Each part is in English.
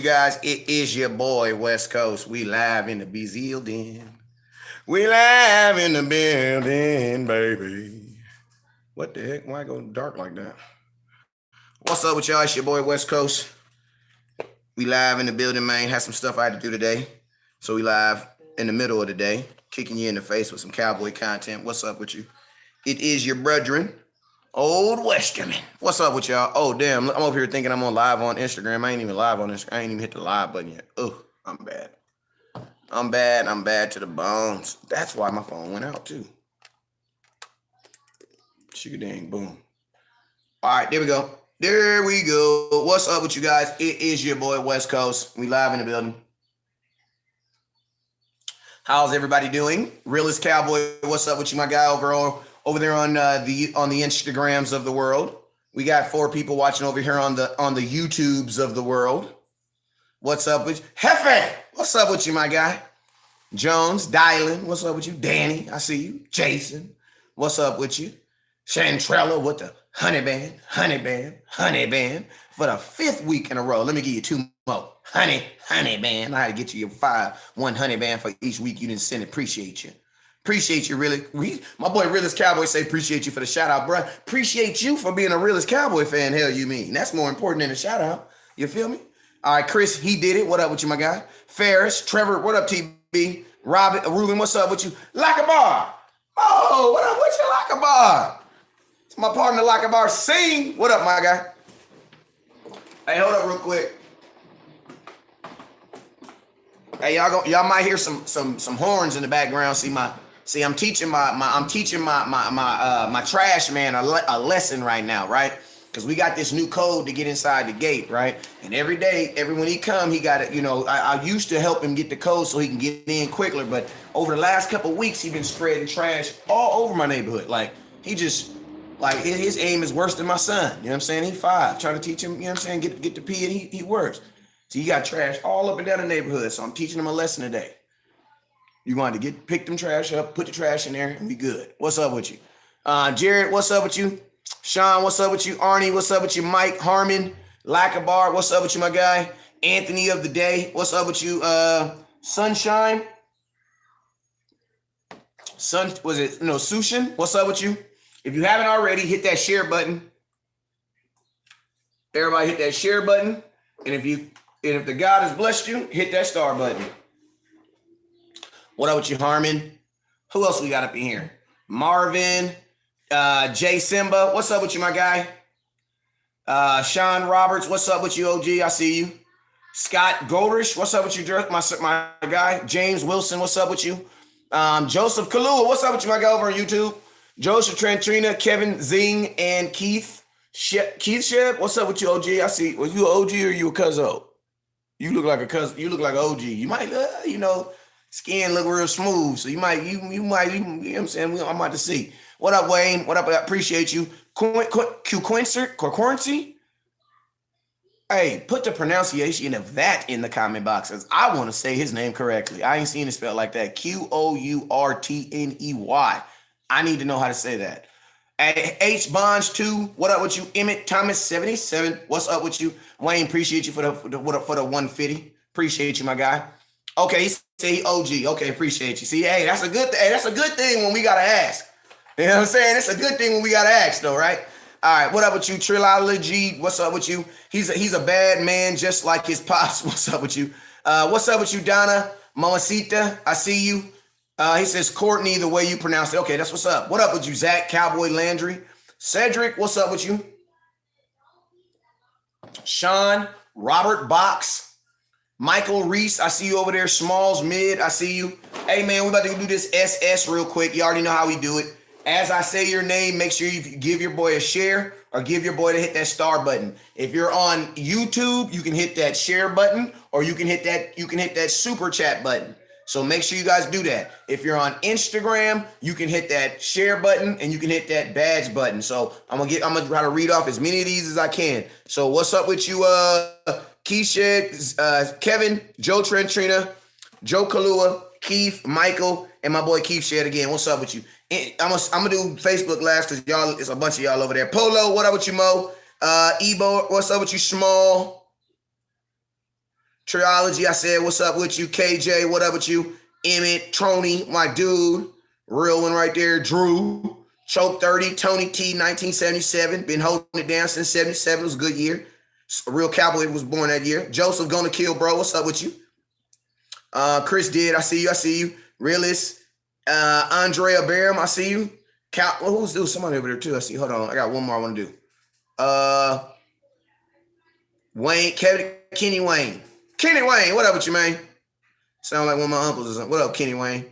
guys? It is your boy West Coast. We live in the building. We live in the building, baby. What the heck? Why go dark like that? What's up with y'all? It's your boy West Coast. We live in the building, man. Had some stuff I had to do today. So we live in the middle of the day, kicking you in the face with some cowboy content. What's up with you? It is your brethren, Old Westerman. What's up with y'all? Oh, damn. I'm over here thinking I'm on live on Instagram. I ain't even live on Instagram. I ain't even hit the live button yet. Oh, I'm bad. I'm bad. I'm bad to the bones. That's why my phone went out, too. Sugar dang, boom. All right, there we go. There we go. What's up with you guys? It is your boy West Coast. We live in the building. How's everybody doing? Realist Cowboy, what's up with you, my guy over there on the Instagrams of the world. We got 4 people watching over here on the YouTubes of the world. What's up with you? Hefe, what's up with you, my guy? Jones, Dylan, what's up with you? Danny, I see you. Jason, what's up with you? Chantrella with the honey band for the 5th week in a row. Let me give you 2 more. Honey band. I had to get you your 1 honey band for each week you didn't send. Appreciate you. Appreciate you, really. My boy Realist Cowboy say appreciate you for the shout out, bro. Appreciate you for being a Realist Cowboy fan. Hell, you mean that's more important than a shout out. You feel me? All right, Chris, he did it. What up with you, my guy? Ferris, Trevor, what up, TB? Robin, Ruben, what's up with you? Lakabar. Oh, what up with you, Lakabar? It's my partner, Lakabar. Sing. What up, my guy? Hey, hold up real quick. Hey, y'all might hear some horns in the background. I'm teaching my trash man a lesson right now, right? Because we got this new code to get inside the gate, right? And every day, when he come, he got it. You know, I used to help him get the code so he can get in quicker. But over the last couple of weeks, he been spreading trash all over my neighborhood. Like his aim is worse than my son. You know what I'm saying? He's 5, trying to teach him. You know what I'm saying? Get the P and he works. So you got trash all up and down the neighborhood. So I'm teaching him a lesson today. You want to pick them trash up, put the trash in there, and be good. What's up with you? Jared, what's up with you? Sean, what's up with you? Arnie, what's up with you? Mike, Harmon, Lakabar, what's up with you, my guy? Anthony of the day, what's up with you? Sunshine? Sushin, what's up with you? If you haven't already, hit that share button. Everybody hit that share button. And if the God has blessed you, hit that star button. What up with you, Harmon? Who else we got up in here? Marvin, Jay Simba. What's up with you, my guy? Sean Roberts. What's up with you, OG? I see you. Scott Goldrish. What's up with you, Dirk? My guy. James Wilson. What's up with you? Joseph Kalua. What's up with you, my guy, over on YouTube? Joseph Trantrina, Kevin Zing, and Keith Shep. What's up with you, OG? I see. Well, you an OG or you a cuzzo? You look like a cousin. You look like an OG. You might, skin look real smooth. So you might, you know what I'm saying? I'm about to see. What up, Wayne? What up? I appreciate you. Quincy? Hey, put the pronunciation of that in the comment boxes. I want to say his name correctly. I ain't seen it spelled like that. Qourtney. I need to know how to say that. H Bonds 2, what up with you? Emmett Thomas 77, what's up with you? Wayne, appreciate you for the 150. Appreciate you, my guy. Okay, he say OG. Okay, appreciate you. See, hey, that's a good thing when we gotta ask. You know what I'm saying? It's a good thing when we gotta ask, though, right? All right, what up with you? Trilogy, what's up with you? He's a bad man, just like his pops. What's up with you? What's up with you, Donna Mamacita? I see you. He says Courtney, the way you pronounce it. Okay, that's what's up. What up with you, Zach Cowboy Landry? Cedric, what's up with you? Sean, Robert Box, Michael Reese, I see you over there. Smalls Mid, I see you. Hey, man, we about to do this SS real quick. You already know how we do it. As I say your name, make sure you give your boy a share or give your boy to hit that star button. If you're on YouTube, you can hit that share button or you can hit that super chat button. So make sure you guys do that. If you're on Instagram, you can hit that share button and you can hit that badge button. So I'm gonna try to read off as many of these as I can. So what's up with you, Keisha, Kevin, Joe Trentrina, Joe Kalua, Keith, Michael, and my boy Keith Shed again. What's up with you? I'm gonna do Facebook last because y'all, it's a bunch of y'all over there. Polo, what up with you, Mo? Ebo, what's up with you, Small? Triology, I said, what's up with you? KJ, what up with you? Emmett, Troney, my dude. Real one right there. Drew, Choke 30, Tony T, 1977. Been holding it down since 77. It was a good year. A real Cowboy was born that year. Joseph Gonna Kill, bro. What's up with you? Chris did. I see you. Realist. Andrea Barum, I see you. Who's doing somebody over there too? I see. Hold on. I got one more I want to do. Wayne, Kenny Wayne. Kenny Wayne, what up with you, man? Sound like one of my uncles or something. What up, Kenny Wayne?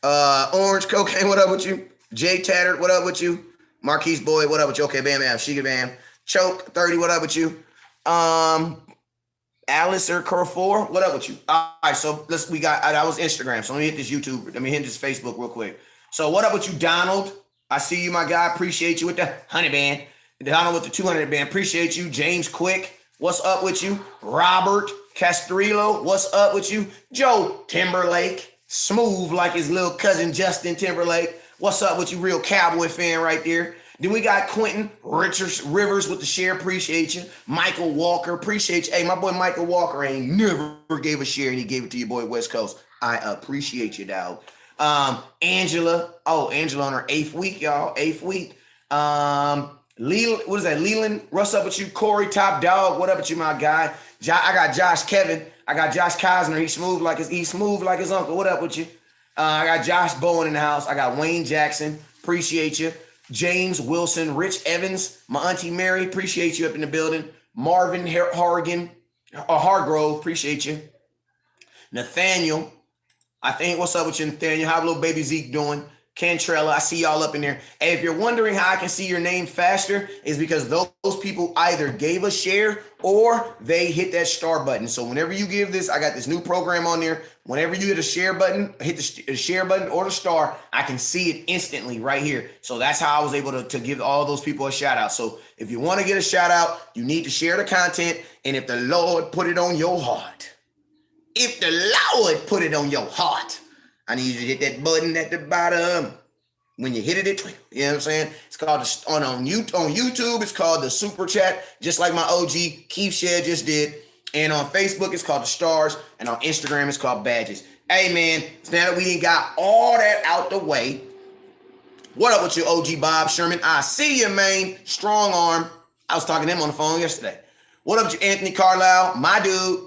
Orange Cocaine, what up with you? Jay Tattered, what up with you? Marquise Boyd, what up with you? Okay, Bam Bam, Shiga Bam. Choke 30, what up with you? Alice or Curl 4, what up with you? All right, so that was Instagram. So let me hit this YouTube. Let me hit this Facebook real quick. So what up with you, Donald? I see you, my guy. Appreciate you with the 100 band. Donald with the 200 band. Appreciate you. James Quick, what's up with you? Robert Castrillo, what's up with you? Joe Timberlake, smooth like his little cousin Justin Timberlake. What's up with you, real Cowboy fan right there? Then we got Quentin Rivers with the share. Appreciate you. Michael Walker, appreciate you. Hey, my boy Michael Walker ain't never gave a share and he gave it to your boy West Coast. I appreciate you, dog. Angela on her 8th week, y'all. 8th week. Leland, what is that? Leland, what's up with you? Corey, top dog, what up with you, my guy? I got Josh Kevin. I got Josh Kosner. He's smooth like his uncle. What up with you? I got Josh Bowen in the house. I got Wayne Jackson. Appreciate you. James Wilson, Rich Evans, my auntie Mary. Appreciate you up in the building. Marvin Hargrove. Appreciate you. Nathaniel. What's up with you, Nathaniel? How little baby Zeke doing? Cantrella, I see y'all up in there. Hey, if you're wondering how I can see your name faster, is because those people either gave a share or they hit that star button. So whenever you give this, I got this new program on there. Whenever you hit a share button, hit the share button or the star, I can see it instantly right here. So that's how I was able to give all those people a shout out. So if you want to get a shout out, you need to share the content. And if the Lord put it on your heart, I need you to hit that button at the bottom. When you hit it, it twinkle. You know what I'm saying? It's called on YouTube. It's called the Super Chat, just like my OG Keith Shed just did. And on Facebook, it's called the Stars, and on Instagram, it's called Badges. Hey man, now that we ain't got all that out the way, what up with you, OG Bob Sherman? I see you, man. Strong arm. I was talking to him on the phone yesterday. What up with you, Anthony Carlisle? My dude.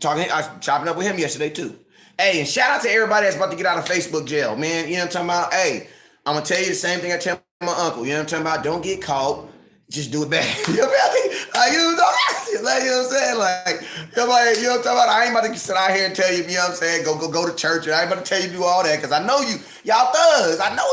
I was chopping up with him yesterday too. Hey, and shout out to everybody that's about to get out of Facebook jail, man. You know what I'm talking about? Hey, I'm going to tell you the same thing I tell my uncle. You know what I'm talking about? Don't get caught. Just do it back. You know what I'm saying? Like, you know what I'm talking about? I ain't about to sit out here and tell you, you know what I'm saying? Go to church. I ain't about to tell you to do all that because I know you. Y'all thugs. I know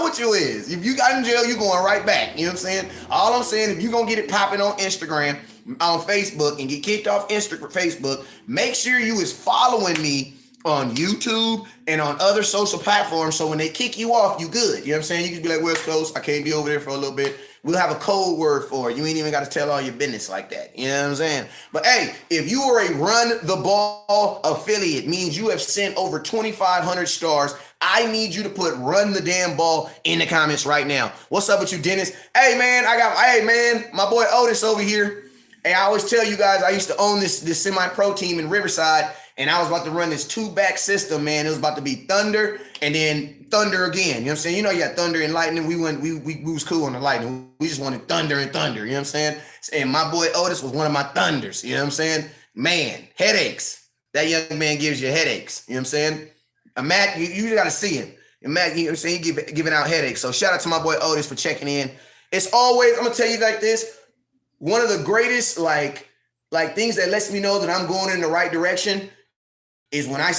what you is. If you got in jail, you going right back. You know what I'm saying? All I'm saying, if you going to get it popping on Instagram, on Facebook, and get kicked off Facebook, make sure you is following me on YouTube and on other social platforms, so when they kick you off, you good. You know what I'm saying? You can be like, West Coast, I can't be over there for a little bit. We'll have a code word for it. You ain't even got to tell all your business like that. You know what I'm saying? But hey, if you are a Run the Ball affiliate, means you have sent over 2,500 stars, I need you to put Run the Damn Ball in the comments right now. What's up with you, Dennis? Hey man, my boy Otis over here. Hey, I always tell you guys, I used to own this semi-pro team in Riverside, and I was about to run this 2-back system, man. It was about to be Thunder and then Thunder again. You know what I'm saying? You know, you got Thunder and Lightning. We was cool on the Lightning. We just wanted Thunder and Thunder. You know what I'm saying? And my boy Otis was one of my Thunders. You know what I'm saying? Man, headaches. That young man gives you headaches. You know what I'm saying? Matt, you got to see him. And Matt, you know what I'm saying? He giving out headaches. So shout out to my boy Otis for checking in. It's always, I'm going to tell you like this. One of the greatest like things that lets me know that I'm going in the right direction is when I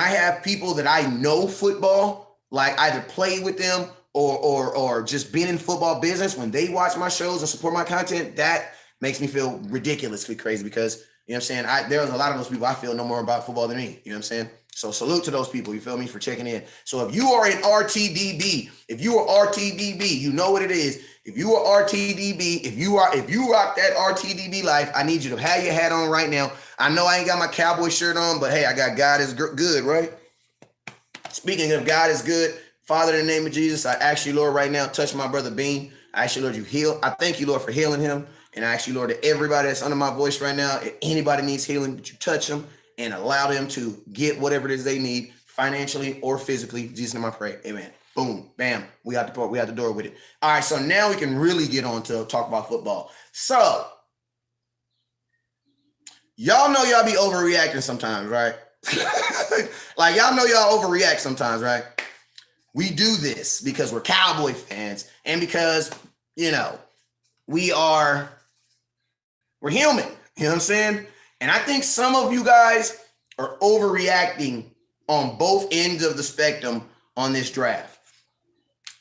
have people that I know football, like either play with them or just been in football business, when they watch my shows and support my content, that makes me feel ridiculously crazy because, you know what I'm saying, there's a lot of those people I feel know more about football than me, you know what I'm saying? So salute to those people, you feel me, for checking in. So if you are an RTDB, you know what it is. If you are RTDB, if you rock that RTDB life, I need you to have your hat on right now. I know I ain't got my Cowboy shirt on, but hey, I got God is good, right? Speaking of God is good, Father, in the name of Jesus, I ask you, Lord, right now, touch my brother Bean. I ask you, Lord, you heal. I thank you, Lord, for healing him And I ask you, Lord, that everybody that's under my voice right now, if anybody needs healing, that you touch them and allow them to get whatever it is they need, financially or physically. In Jesus' name I pray. Amen. Boom, bam. We out the door with it. All right, so now we can really get on to talk about football. So, y'all know y'all be overreacting sometimes, right? Like, y'all know y'all overreact sometimes, right? We do this because we're Cowboy fans and because, we're human. You know what I'm saying? And I think some of you guys are overreacting on both ends of the spectrum on this draft.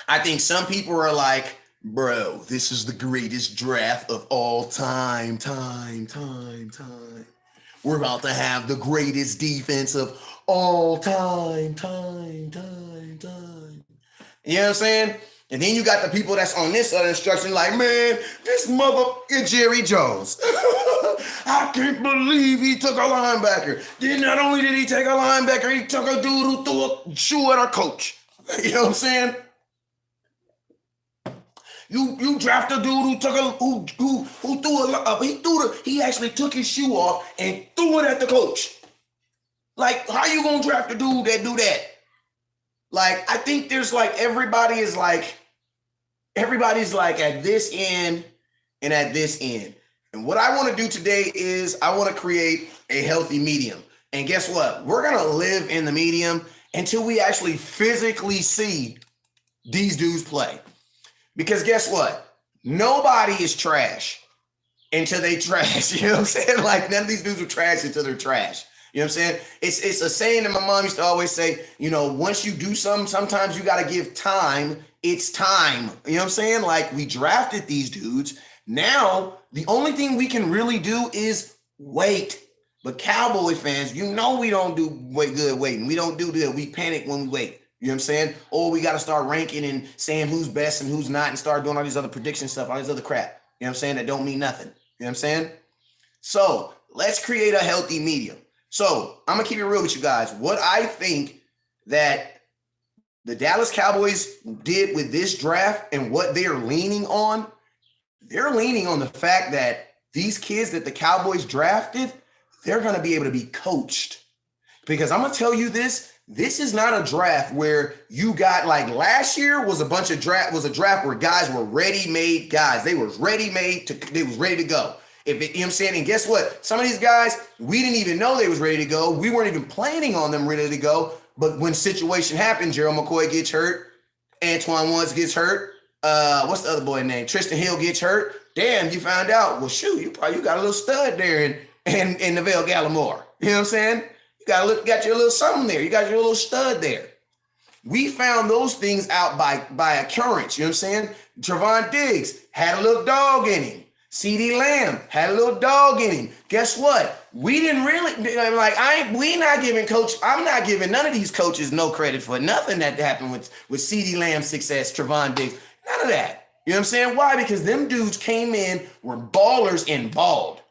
I think some people are like, bro, this is the greatest draft of all time. We're about to have the greatest defense of all time. You know what I'm saying? And then you got the people that's on this other instruction like, man, this mother is Jerry Jones. I can't believe he took a linebacker. Then not only did he take a linebacker, he took a dude who threw a shoe at our coach. You know what I'm saying? You draft a dude he actually took his shoe off and threw it at the coach. Like, how you gonna draft a dude that do that? Like, I think there's like everybody's like at this end and at this end. And what I want to do today is I want to create a healthy medium. And guess what? We're gonna live in the medium until we actually physically see these dudes play. Because guess what? Nobody is trash until they trash. You know what I'm saying? Like, none of these dudes are trash until they're trash. You know what I'm saying? It's a saying that my mom used to always say, once you do something, sometimes you got to give time. It's time. You know what I'm saying? Like, we drafted these dudes. Now, the only thing we can really do is wait. But Cowboy fans, we don't do good waiting. We don't do good. We panic when we wait. You know what I'm saying? Or we got to start ranking and saying who's best and who's not and start doing all these other prediction stuff, all this other crap. You know what I'm saying? That don't mean nothing. You know what I'm saying? So let's create a healthy medium. So I'm going to keep it real with you guys. What I think that the Dallas Cowboys did with this draft and what they're leaning on the fact that these kids that the Cowboys drafted, they're going to be able to be coached. Because I'm going to tell you this is not a draft where you got, like, last year was a draft where guys were ready-made guys. They was ready-made they was ready to go. You know what I'm saying? And guess what? Some of these guys, we didn't even know they was ready to go. We weren't even planning on them ready to go. But when situation happened, Gerald McCoy gets hurt. Antoine Woods gets hurt. What's the other boy name? Tristan Hill gets hurt. Damn, you found out. Well, shoot, you got a little stud there in Neville Gallimore. You know what I'm saying? You got your little something there. You got your little stud there. We found those things out by occurrence. You know what I'm saying? Trevon Diggs had a little dog in him. CeeDee Lamb had a little dog in him. Guess what? We didn't really I'm not giving none of these coaches no credit for nothing that happened with CeeDee Lamb's success, Trevon Diggs. None of that. You know what I'm saying? Why? Because them dudes came in, were ballers and balled.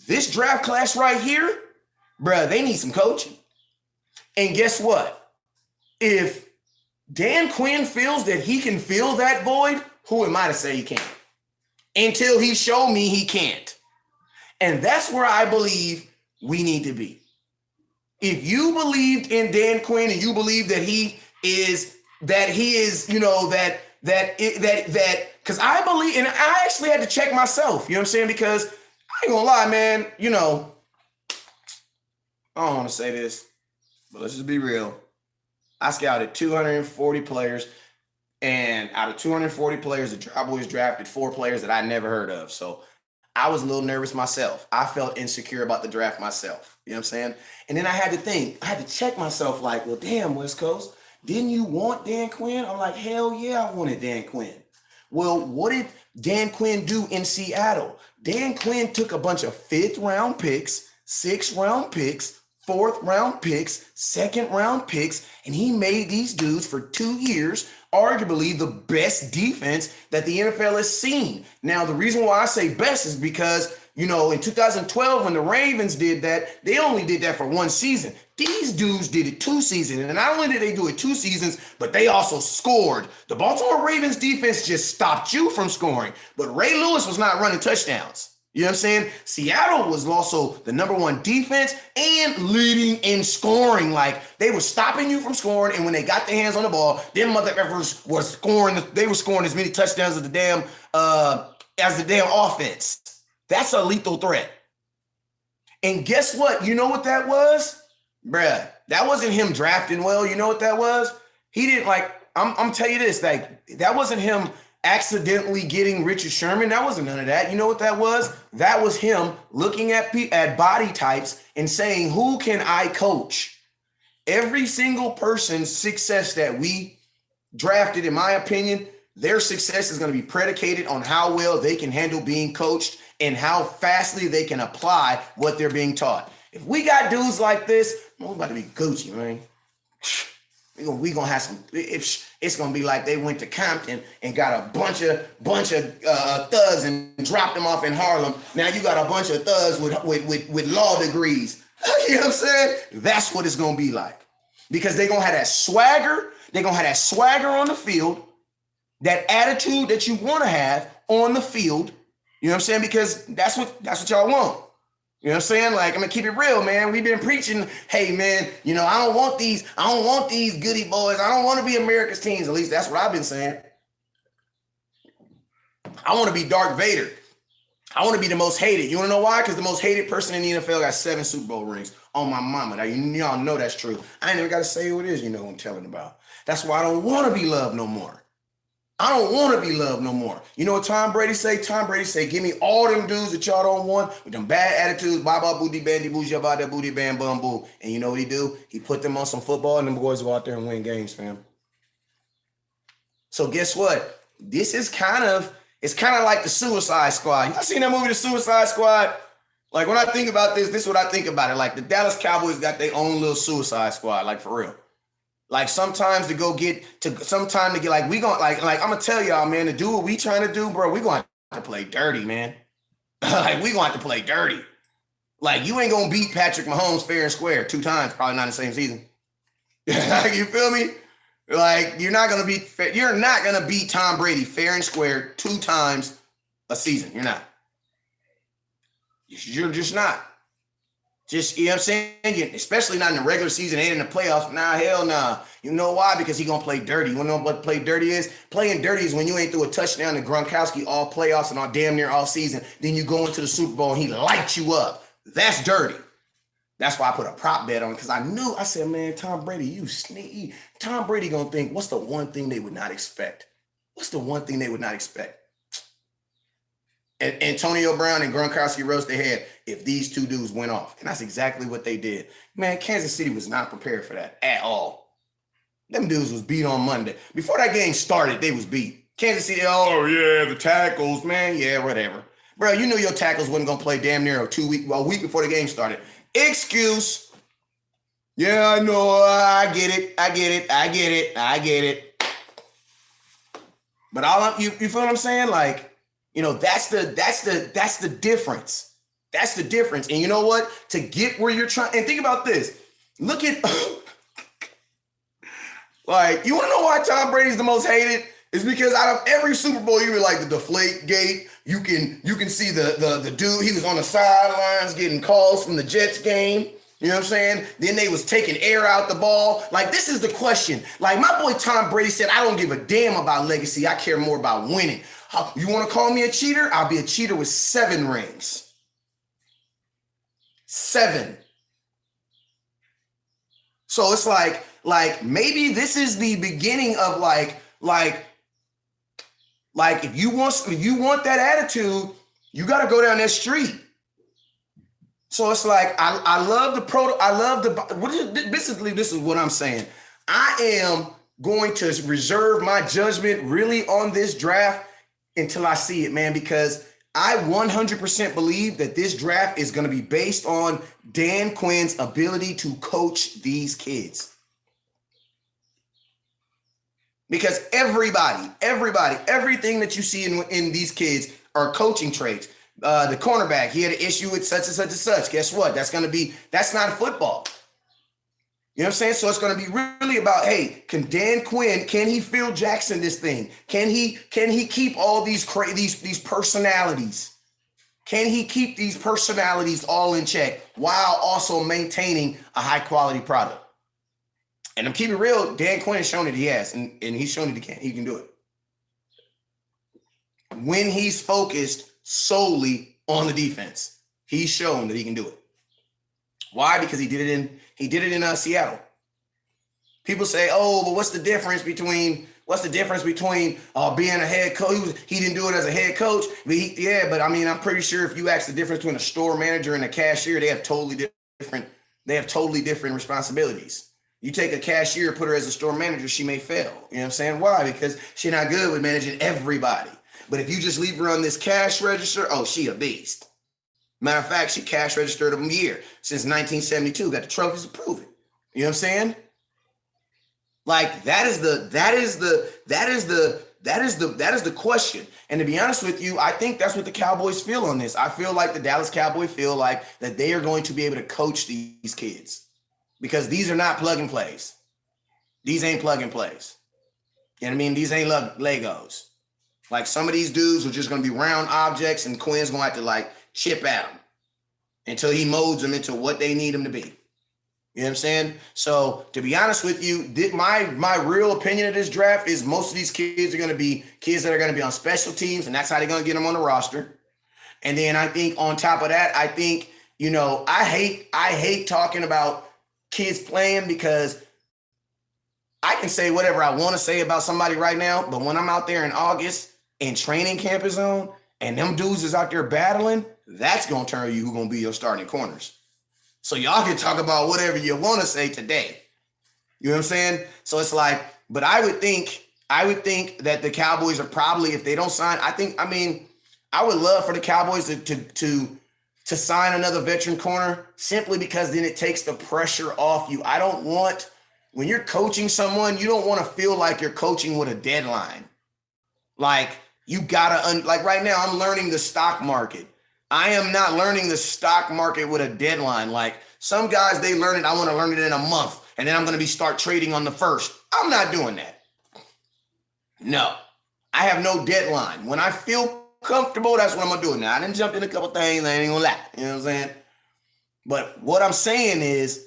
This draft class right here, bruh, they need some coaching. And guess what? If Dan Quinn feels that he can fill that void, who am I to say he can't? Until he showed me he can't. And that's where I believe we need to be. If you believed in Dan Quinn and you believe that he is, because I believe, and I actually had to check myself, you know what I'm saying? Because I ain't gonna lie, man, I don't want to say this, but let's just be real. I scouted 240 players. And out of 240 players, the Cowboys drafted 4 players that I never heard of. So I was a little nervous myself. I felt insecure about the draft myself. You know what I'm saying? And then I had to check myself like, well, damn, West Coast, didn't you want Dan Quinn? I'm like, hell yeah, I wanted Dan Quinn. Well, what did Dan Quinn do in Seattle? Dan Quinn took a bunch of 5th round picks, 6th round picks, 4th round picks, 2nd round picks, and he made these dudes for 2 years arguably the best defense that the NFL has seen. Now, the reason why I say best is because in 2012 when the Ravens did that, they only did that for one season. These dudes did it 2 seasons. And not only did they do it 2 seasons, but they also scored. The Baltimore Ravens defense just stopped you from scoring. But Ray Lewis was not running touchdowns. You know what I'm saying? Seattle was also the number 1 defense and leading in scoring. Like, they were stopping you from scoring, and when they got their hands on the ball, them motherfuckers were scoring. They were scoring as many touchdowns as the damn offense. That's a lethal threat. And guess what? You know what that was? Bruh, that wasn't him drafting well. You know what that was? He didn't I'm telling you this, that wasn't him accidentally getting Richard Sherman. That wasn't none of that. You know what that was? That was him looking at body types and saying, who can I coach? Every single person's success that we drafted, in my opinion, their success is going to be predicated on how well they can handle being coached and how fastly they can apply what they're being taught. If we got dudes like this, we're about to be Gucci, man. We gonna have some. It's gonna be like they went to Compton and got a bunch of thugs and dropped them off in Harlem. Now you got a bunch of thugs with law degrees. You know what I'm saying? That's what it's gonna be like, because they're gonna have that swagger. They're gonna have that swagger on the field, that attitude that you want to have on the field. You know what I'm saying? Because that's what y'all want. You know what I'm saying? Like, I'm gonna keep it real, man. We've been preaching, hey man, I don't want these goody boys. I don't want to be America's teams. At least that's what I've been saying. I want to be Darth Vader. I want to be the most hated. You want to know why? Because the most hated person in the NFL got 7 Super Bowl rings on my mama. Now, y'all know that's true. I ain't even got to say who it is. You know who I'm telling about. That's why I don't want to be loved no more. I don't want to be loved no more. You know what Tom Brady say? Tom Brady say, give me all them dudes that y'all don't want with them bad attitudes, baba booty bandy boo jabba booty band bum boo. And you know what he do? He put them on some football and them boys go out there and win games, fam. So guess what? It's kind of like the Suicide Squad. Y'all seen that movie, The Suicide Squad? Like, when I think about this is what I think about it. Like, the Dallas Cowboys got their own little Suicide Squad, like, for real. Like, sometimes to get like, we going like I'm gonna tell y'all, man, to do what we trying to do, bro, we gonna have to play dirty, man. Like, we gonna have to play dirty. Like, you ain't gonna beat Patrick Mahomes fair and square 2 times, probably not in the same season. You feel me? Like, you're not gonna beat Tom Brady fair and square 2 times a season. You're not. You're just not. Just, you know what I'm saying? Especially not in the regular season and in the playoffs. Nah, hell nah. You know why? Because he gonna play dirty. You wanna know what play dirty is? Playing dirty is when you ain't threw a touchdown to Gronkowski all playoffs and all damn near all season. Then you go into the Super Bowl and he lights you up. That's dirty. That's why I put a prop bet on, because I said, man, Tom Brady, you sneaky. Tom Brady gonna think, what's the one thing they would not expect? What's the one thing they would not expect? And Antonio Brown and Gronkowski rose their head if these 2 dudes went off. And that's exactly what they did. Man, Kansas City was not prepared for that at all. Them dudes was beat on Monday. Before that game started, they was beat. Kansas City, oh yeah, the tackles, man. Yeah, whatever. Bro, you knew your tackles wasn't going to play damn near a week before the game started. Excuse. Yeah, I know. I get it. But you feel what I'm saying? Like, that's the difference. That's the difference. And you know what? To get where you're trying, and think about this. Look at, like, you want to know why Tom Brady's the most hated? It's because out of every Super Bowl, you were like the deflate gate. You can see the dude, he was on the sidelines getting calls from the Jets game. You know what I'm saying? Then they was taking air out the ball. Like, this is the question. Like, my boy Tom Brady said, I don't give a damn about legacy. I care more about winning. You want to call me a cheater? I'll be a cheater with 7 rings. 7. So it's like maybe this is the beginning of like if you want that attitude, you got to go down that street. So it's like I love basically this is what I'm saying. I am going to reserve my judgment really on this draft until I see it, man, because I 100% believe that this draft is going to be based on Dan Quinn's ability to coach these kids. Because everything that you see in these kids are coaching traits. The cornerback, he had an issue with such and such and such. Guess what? That's not football. You know what I'm saying? So it's going to be really about, hey, can Dan Quinn, can he Phil Jackson this thing? Can he keep all these personalities? Can he keep these personalities all in check while also maintaining a high quality product? And I'm keeping it real. Dan Quinn has shown that he has, and he's shown that he can do it. When he's focused solely on the defense, he's shown that he can do it. Why? Because he did it in Seattle. People say, "Oh, but what's the difference between being a head coach?" He didn't do it as a head coach, but I mean, I'm pretty sure if you ask the difference between a store manager and a cashier, they have totally different responsibilities. You take a cashier, put her as a store manager, she may fail. You know what I'm saying? Why? Because she's not good with managing everybody. But if you just leave her on this cash register, oh, she a beast. Matter of fact, she cash registered a year since 1972. Got the trophies to prove it. You know what I'm saying? Like that is the question. And to be honest with you, I think that's what the Cowboys feel on this. I feel like the Dallas Cowboys feel like that they are going to be able to coach these kids because these are not plug and plays. These ain't plug and plays. You know what I mean? These ain't Legos. Like some of these dudes are just going to be round objects and Quinn's going to have to like chip at them until he molds them into what they need them to be. You know what I'm saying? So to be honest with you, my real opinion of this draft is most of these kids are going to be kids that are going to be on special teams, and that's how they're going to get them on the roster. And then I think on top of that, I think, you know, I hate talking about kids playing because I can say whatever I want to say about somebody right now, but when I'm out there in August and training camp is on and them dudes is out there battling, that's going to tell you who's going to be your starting corners. So y'all can talk about whatever you want to say today. You know what I'm saying? So it's like, but I would think that the Cowboys are probably, if they don't sign, I would love for the Cowboys to sign another veteran corner simply because then it takes the pressure off you. When you're coaching someone, you don't want to feel like you're coaching with a deadline. Like you gotta, like right now I'm learning the stock market. I am not learning the stock market with a deadline. Like some guys, they learn it. I want to learn it in a month and then I'm going to start trading on the 1st. I'm not doing that. No, I have no deadline. When I feel comfortable, that's what I'm going to do. Now I didn't jump in a couple things. I ain't going to lie. You know what I'm saying? But what I'm saying is,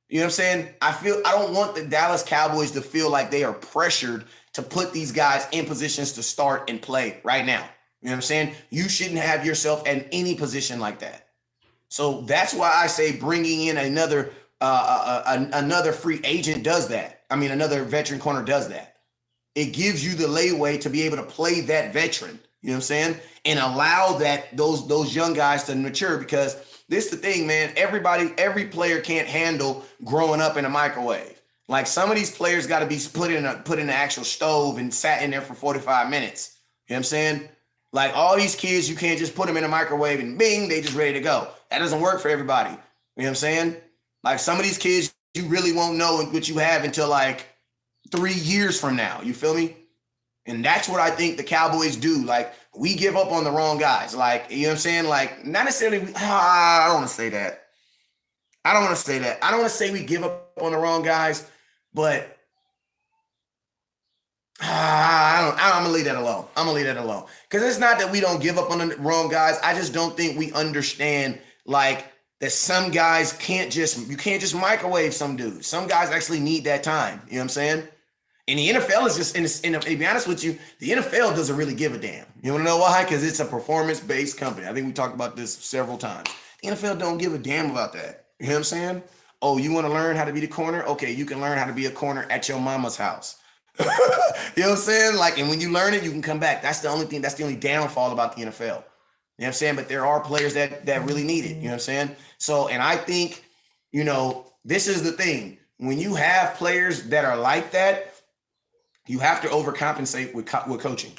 you know what I'm saying? I don't want the Dallas Cowboys to feel like they are pressured to put these guys in positions to start and play right now. You know what I'm saying? You shouldn't have yourself in any position like that. So that's why I say bringing in another free agent does that. I mean, another veteran corner does that. It gives you the leeway to be able to play that veteran. You know what I'm saying? And allow those young guys to mature because this is the thing, man. Every player can't handle growing up in a microwave. Like some of these players got to be put in the actual stove and sat in there for 45 minutes. You know what I'm saying? Like all these kids, you can't just put them in a microwave and bing, they just ready to go. That doesn't work for everybody. You know what I'm saying? Like some of these kids, you really won't know what you have until like 3 years from now. You feel me? And that's what I think the Cowboys do. Like we give up on the wrong guys. Like, you know what I'm saying? Like not necessarily, I don't want to say that. I don't want to say we give up on the wrong guys, but I'm going to leave that alone. Because it's not that we don't give up on the wrong guys. I just don't think we understand like that some guys you can't just microwave some dudes. Some guys actually need that time. You know what I'm saying? And the NFL is just, to be honest with you, the NFL doesn't really give a damn. You want to know why? Because it's a performance-based company. I think we talked about this several times. The NFL don't give a damn about that. You know what I'm saying? Oh, you want to learn how to be the corner? Okay, you can learn how to be a corner at your mama's house. You know what I'm saying? Like, and when you learn it, you can come back. That's the only downfall about the NFL. You know what I'm saying? But there are players that really need it. You know what I'm saying? So, and I think, you know, this is the thing. When you have players that are like that, you have to overcompensate with coaching.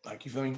Like, you feel me?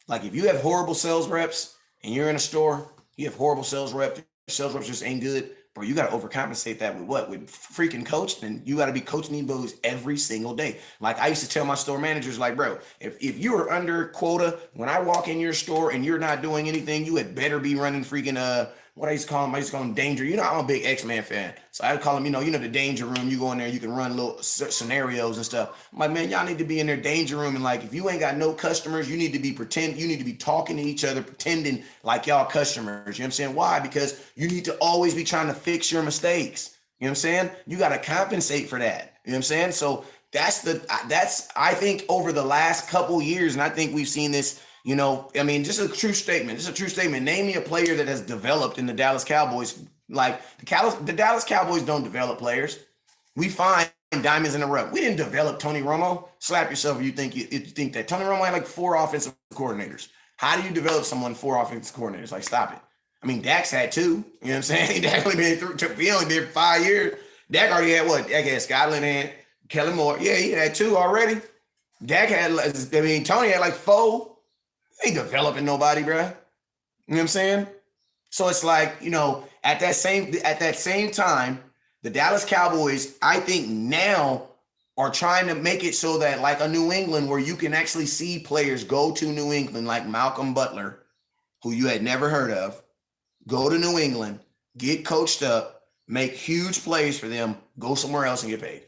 Like if you have horrible sales reps and you're in a store, you have horrible sales reps, sales reps just ain't good, bro, you got to overcompensate that with what? With freaking coaching. And you got to be coaching these boys every single day. Like I used to tell my store managers, like, bro, if you are under quota, when I walk in your store and you're not doing anything, you had better be running freaking what I used to call them. I used to call them danger. You know, I'm a big X-Men fan, so I would call them, the danger room. You go in there, you can run little scenarios and stuff. I'm like, man, y'all need to be in their danger room, and like, if you ain't got no customers, you need to be you need to be talking to each other, pretending like y'all customers. You know what I'm saying? Why? Because you need to always be trying to fix your mistakes. You know what I'm saying? You got to compensate for that. You know what I'm saying? So that's I think over the last couple years, and I think we've seen this. Just a true statement. Just a true statement. Name me a player that has developed in the Dallas Cowboys. Like the Dallas Cowboys don't develop players. We find diamonds in the rough. We didn't develop Tony Romo. Slap yourself if you think that Tony Romo had like 4 offensive coordinators. How do you develop someone 4 offensive coordinators? Like, stop it. I mean, Dak's had 2. You know what I'm saying? Dak only been through. He only did 5 years. Dak already had what? Dak had Scotland and Kellen Moore. Yeah, he had 2 already. Dak had. Tony had like 4. Ain't developing nobody, bro. You know what I'm saying? So it's like, at that same time, the Dallas Cowboys, I think now are trying to make it so that like a New England where you can actually see players go to New England, like Malcolm Butler, who you had never heard of, go to New England, get coached up, make huge plays for them, go somewhere else and get paid.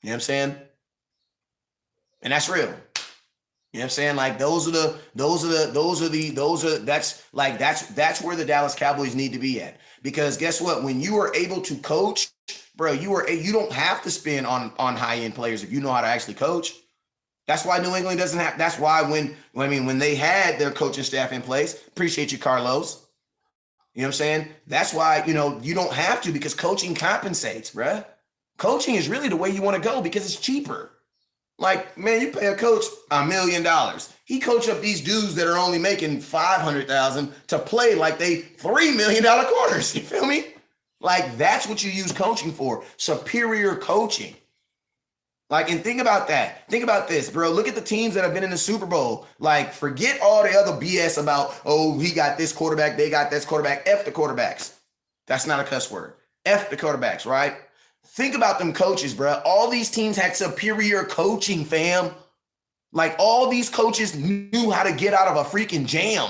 You know what I'm saying? And that's real. You know what I'm saying? Like that's where the Dallas Cowboys need to be at. Because guess what? When you are able to coach, bro, you don't have to spend on high-end players if you know how to actually coach. That's why New England doesn't have. That's why when they had their coaching staff in place, appreciate you, Carlos. You know what I'm saying? That's why, you don't have to, because coaching compensates, bro. Coaching is really the way you want to go because it's cheaper. Like, man, you pay a coach $1 million. He coach up these dudes that are only making $500,000 to play like they $3 million quarters. You feel me? Like, that's what you use coaching for. Superior coaching. Like, and think about that. Think about this, bro. Look at the teams that have been in the Super Bowl. Like, forget all the other BS about, oh, he got this quarterback, they got this quarterback. F the quarterbacks. That's not a cuss word. F the quarterbacks, right? Think about them coaches, bro. All these teams had superior coaching, fam. Like, all these coaches knew how to get out of a freaking jam.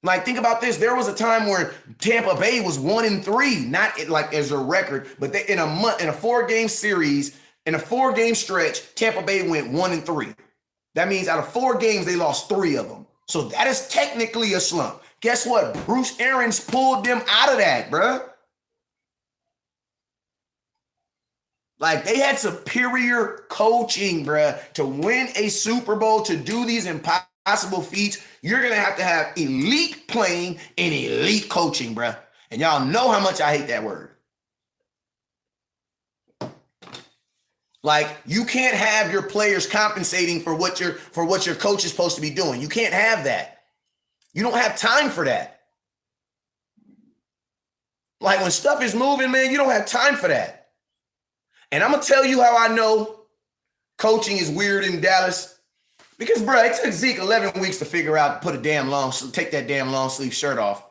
Like, think about this. There was a time where Tampa Bay was 1-3, not like as a record, but in a 4-game series, in a 4-game stretch, Tampa Bay went 1-3. That means out of 4 games, they lost 3 of them. So that is technically a slump. Guess what? Bruce Arians pulled them out of that, bro. Like, they had superior coaching, bruh, to win a Super Bowl, to do these impossible feats. You're going to have elite playing and elite coaching, bruh. And y'all know how much I hate that word. Like, you can't have your players compensating for what your coach is supposed to be doing. You can't have that. You don't have time for that. Like, when stuff is moving, man, you don't have time for that. And I'm going to tell you how I know coaching is weird in Dallas. Because, bro, it took Zeke 11 weeks to figure out, take that damn long sleeve shirt off.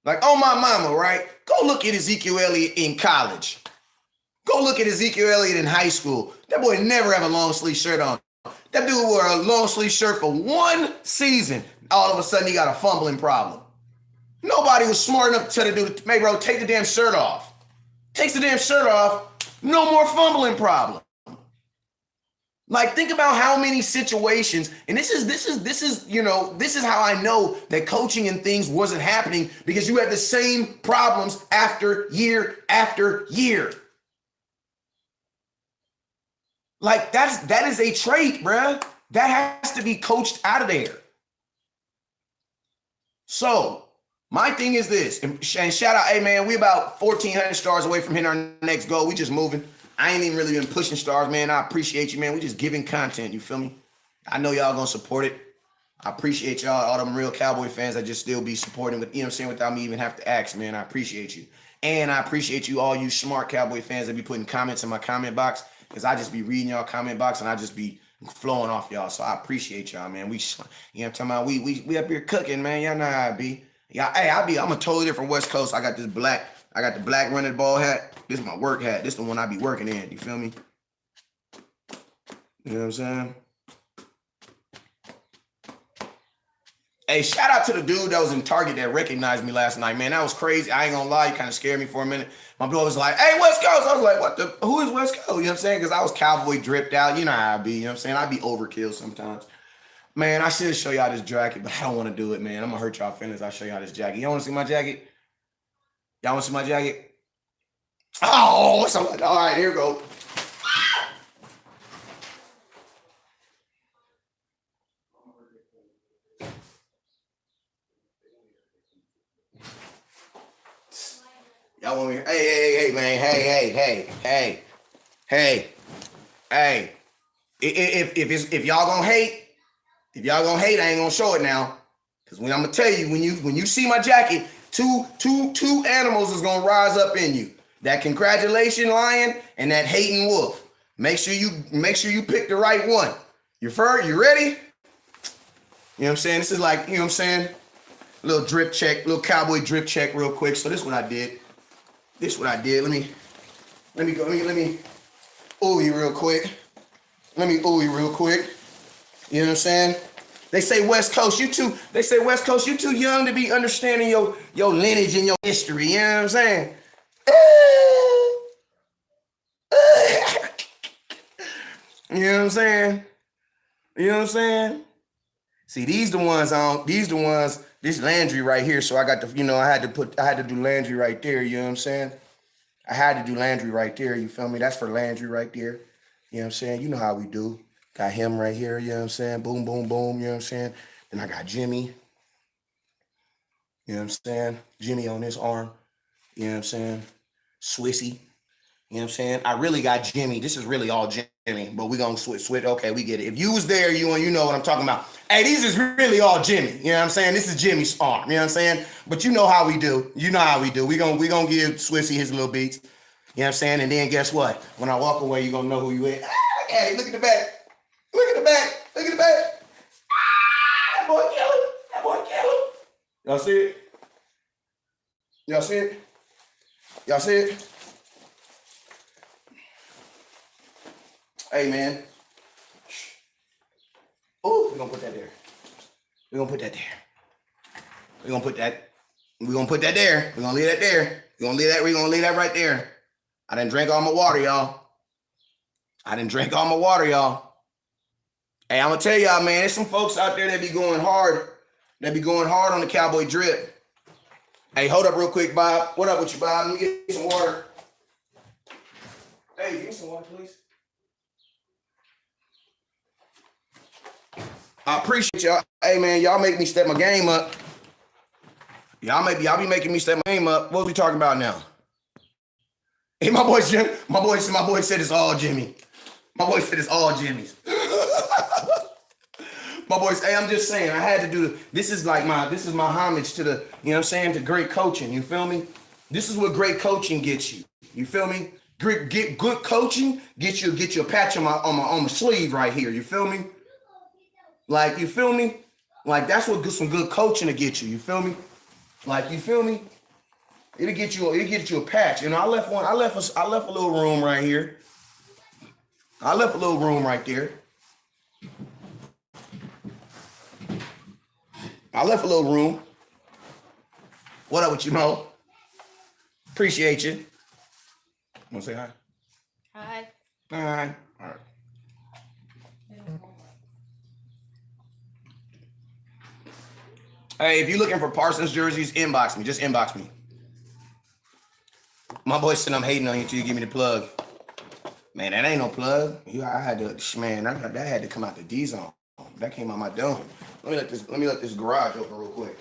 Like, oh, my mama, right? Go look at Ezekiel Elliott in college. Go look at Ezekiel Elliott in high school. That boy never have a long sleeve shirt on. That dude wore a long sleeve shirt for 1 season. All of a sudden, he got a fumbling problem. Nobody was smart enough to tell the dude, hey, bro, take the damn shirt off. Takes the damn shirt off, no more fumbling problem. Like, think about how many situations, and this is how I know that coaching and things wasn't happening, because you had the same problems after year after year. Like, that is a trait, bruh. That has to be coached out of there. So, my thing is this, and shout out, hey man, we about 1,400 stars away from hitting our next goal. We just moving. I ain't even really been pushing stars, man. I appreciate you, man. We just giving content, you feel me? I know y'all gonna support it. I appreciate y'all, all them real Cowboy fans that just still be supporting, with, you know what I'm saying, without me even have to ask, man. I appreciate you. And I appreciate you, all you smart Cowboy fans that be putting comments in my comment box, because I just be reading y'all comment box and I just be flowing off y'all. So I appreciate y'all, man. You know what I'm talking about? We up here cooking, man. Y'all know how it be. Yeah, hey, I'm a totally different West Coast. I got the black running ball hat. This is my work hat. This is the one I be working in. You feel me? You know what I'm saying? Hey, shout out to the dude that was in Target that recognized me last night, man. That was crazy. I ain't gonna lie, you kind of scared me for a minute. My boy was like, hey, West Coast. I was like, who is West Coast? You know what I'm saying? Because I was cowboy dripped out. You know how I be, you know what I'm saying? I be overkill sometimes. Man, I should show y'all this jacket, but I don't want to do it, man. I'm gonna hurt y'all feelings. I'll show y'all this jacket. Y'all wanna see my jacket? Y'all wanna see my jacket? Oh, all right, here we go. Y'all want me? Hey, man. Hey. If y'all gonna hate, I ain't gonna show it now. Cause when I'm gonna tell you, when you see my jacket, two animals is gonna rise up in you. That congratulation lion and that hating wolf. Make sure you pick the right one. You ready? You know what I'm saying? This is like, you know what I'm saying? Little drip check, little cowboy drip check real quick. So this is what I did. Let me ooh you real quick. You know what I'm saying? They say West Coast, you too young to be understanding your lineage and your history. You know what I'm saying? You know what I'm saying? See, these the ones, this Landry right here. So I got to, I had to do Landry right there. You know what I'm saying? I had to do Landry right there. You feel me? That's for Landry right there. You know what I'm saying? You know how we do. Got him right here. You know what I'm saying? Boom, boom, boom. You know what I'm saying? Then I got Jimmy. You know what I'm saying? Jimmy on this arm. You know what I'm saying? Swissy. You know what I'm saying? I really got Jimmy. This is really all Jimmy, but we gonna switch. Okay, we get it. If you was there, you know what I'm talking about. Hey, these is really all Jimmy. You know what I'm saying? This is Jimmy's arm. You know what I'm saying? But you know how we do. We gonna give Swissy his little beats. You know what I'm saying? And then guess what? When I walk away, you gonna know who you is. Hey, look at the back. That boy kill him. Y'all see it? Hey, man. Oh, we're gonna put that there. We're gonna leave that there. We're gonna leave that right there. I done drank all my water, y'all. Hey, I'm gonna tell y'all, man, there's some folks out there that be going hard. On the cowboy drip. Hey, hold up real quick, Bob. What up with you, Bob? Let me get some water. Hey, give me some water, please. I appreciate y'all. Hey, man, y'all make me step my game up. Y'all be making me step my game up. What we talking about now? Hey, my boy said it's all Jimmy. My boy said it's all Jimmy's. My boys, hey, I'm just saying, I had to do this is my homage to the, you know what I'm saying, to great coaching. You feel me? This is what great coaching gets you. You feel me? Get good coaching, get you a patch on my sleeve right here. You feel me? Like, you feel me? Like, that's what some good coaching to get you. You feel me? Like, you feel me? It'll get you a patch. You know, I left a little room right here. I left a little room right there. I left a little room. What up with you, Mo? Appreciate you. Want to say hi? Hi. Hi. All right. Hey, if you're looking for Parsons jerseys, inbox me. Just inbox me. My boy said I'm hating on you until you give me the plug. Man, that ain't no plug. I had to, man, that had to come out the D zone. That came out my dome. Let me let this garage open real quick.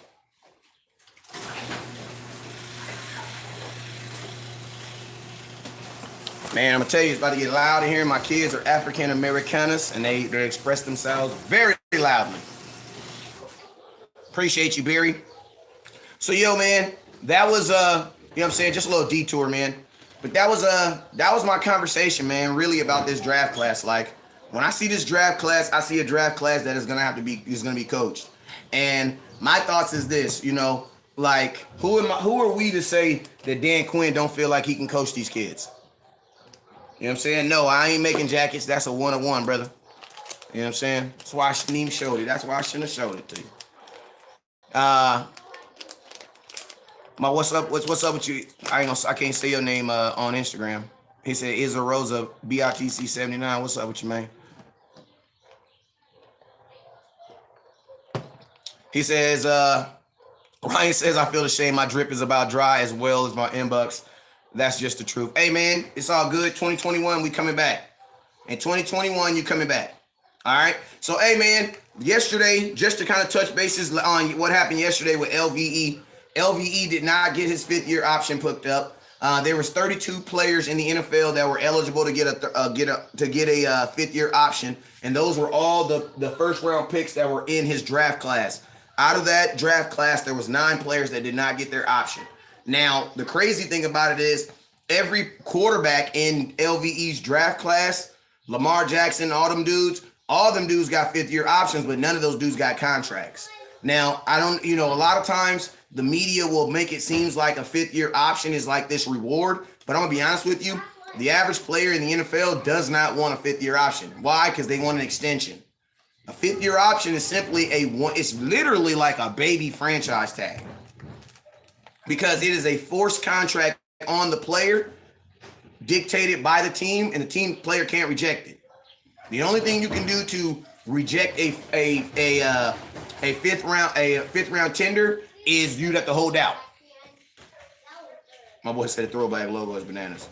Man, I'm gonna tell you, it's about to get loud in here. My kids are African Americanas, and they express themselves very loudly. Appreciate you, Barry. So, yo, man, that was you know what I'm saying, just a little detour, man. But that was my conversation, man, really about this draft class. Like, when I see this draft class, I see a draft class that is gonna be coached. And my thoughts is this, you know, Like, who are we to say that Dan Quinn don't feel like he can coach these kids? You know what I'm saying? No, I ain't making jackets. That's a one-on-one, brother. You know what I'm saying? That's why I shouldn't even showed it. That's why I shouldn't have showed it to you. What's up? What's up with you? I can't say your name on Instagram. He said Izza Rosa BITC 79. What's up with you, man? He says, Ryan says, I feel ashamed. My drip is about dry as well as my inbox. That's just the truth. Hey, man, it's all good. 2021, we coming back. In 2021, you coming back. All right? So, hey, man, yesterday, just to kind of touch bases on what happened yesterday with LVE. LVE did not get his fifth-year option hooked up. There was 32 players in the NFL that were eligible to get a fifth-year option, and those were all the first-round picks that were in his draft class. Out of that draft class, there was 9 players that did not get their option. Now, the crazy thing about it is every quarterback in LVE's draft class, Lamar Jackson, all them dudes got fifth-year options, but none of those dudes got contracts. Now, a lot of times the media will make it seem like a fifth-year option is like this reward, but I'm going to be honest with you, the average player in the NFL does not want a fifth-year option. Why? Because they want an extension. A fifth-year option is simply it's literally like a baby franchise tag because it is a forced contract on the player dictated by the team, and the team player can't reject it. The only thing you can do to reject a fifth round tender is you'd have to hold out. My boy said the throwback logo is bananas.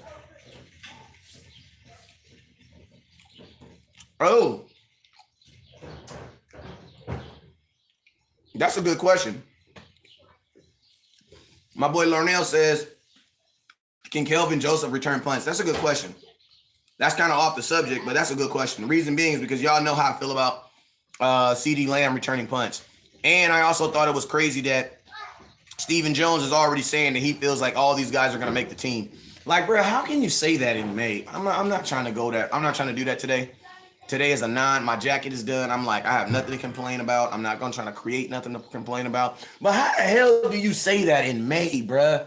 Oh. That's a good question. My boy Larnell says, can Kelvin Joseph return punts? That's a good question. That's kind of off the subject, but that's a good question. The reason being is because y'all know how I feel about CeeDee Lamb returning punts. And I also thought it was crazy that Stephen Jones is already saying that he feels like all these guys are going to make the team. Like, bro, how can you say that in May? I'm not trying to go that. I'm not trying to do that today. Today is a 9. My jacket is done. I'm like, I have nothing to complain about. I'm not going to try to create nothing to complain about. But how the hell do you say that in May, bruh?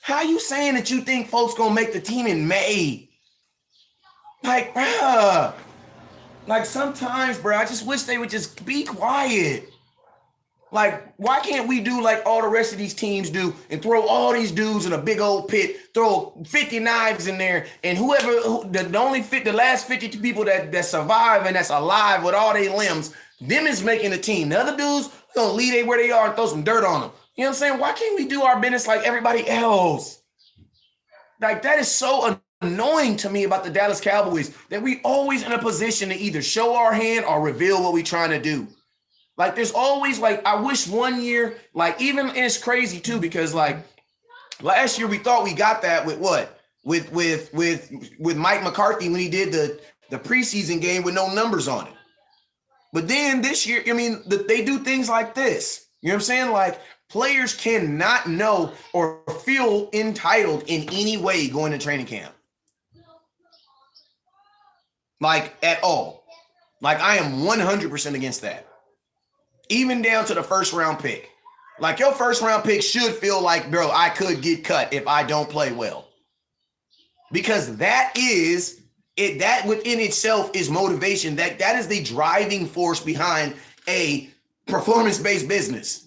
How you saying that you think folks going to make the team in May? Like, bruh. Like, sometimes, bruh, I just wish they would just be quiet. Like, why can't we do like all the rest of these teams do and throw all these dudes in a big old pit, throw 50 knives in there, and the last 52 people that survive and that's alive with all their limbs, them is making the team. The other dudes, we're gonna leave they where they are and throw some dirt on them. You know what I'm saying? Why can't we do our business like everybody else? Like, that is so annoying to me about the Dallas Cowboys, that we always in a position to either show our hand or reveal what we're trying to do. Like, there's always, like, I wish one year, like, even, and it's crazy too, because like last year we thought we got that with what? With Mike McCarthy when he did the preseason game with no numbers on it. But then this year, I mean, they do things like this. You know what I'm saying? Like, players cannot know or feel entitled in any way going to training camp. Like, at all. Like, I am 100% against that. Even down to the first round pick. Like, your first round pick should feel like, bro, I could get cut if I don't play well. Because that is it, that within itself is motivation. That is the driving force behind a performance-based business.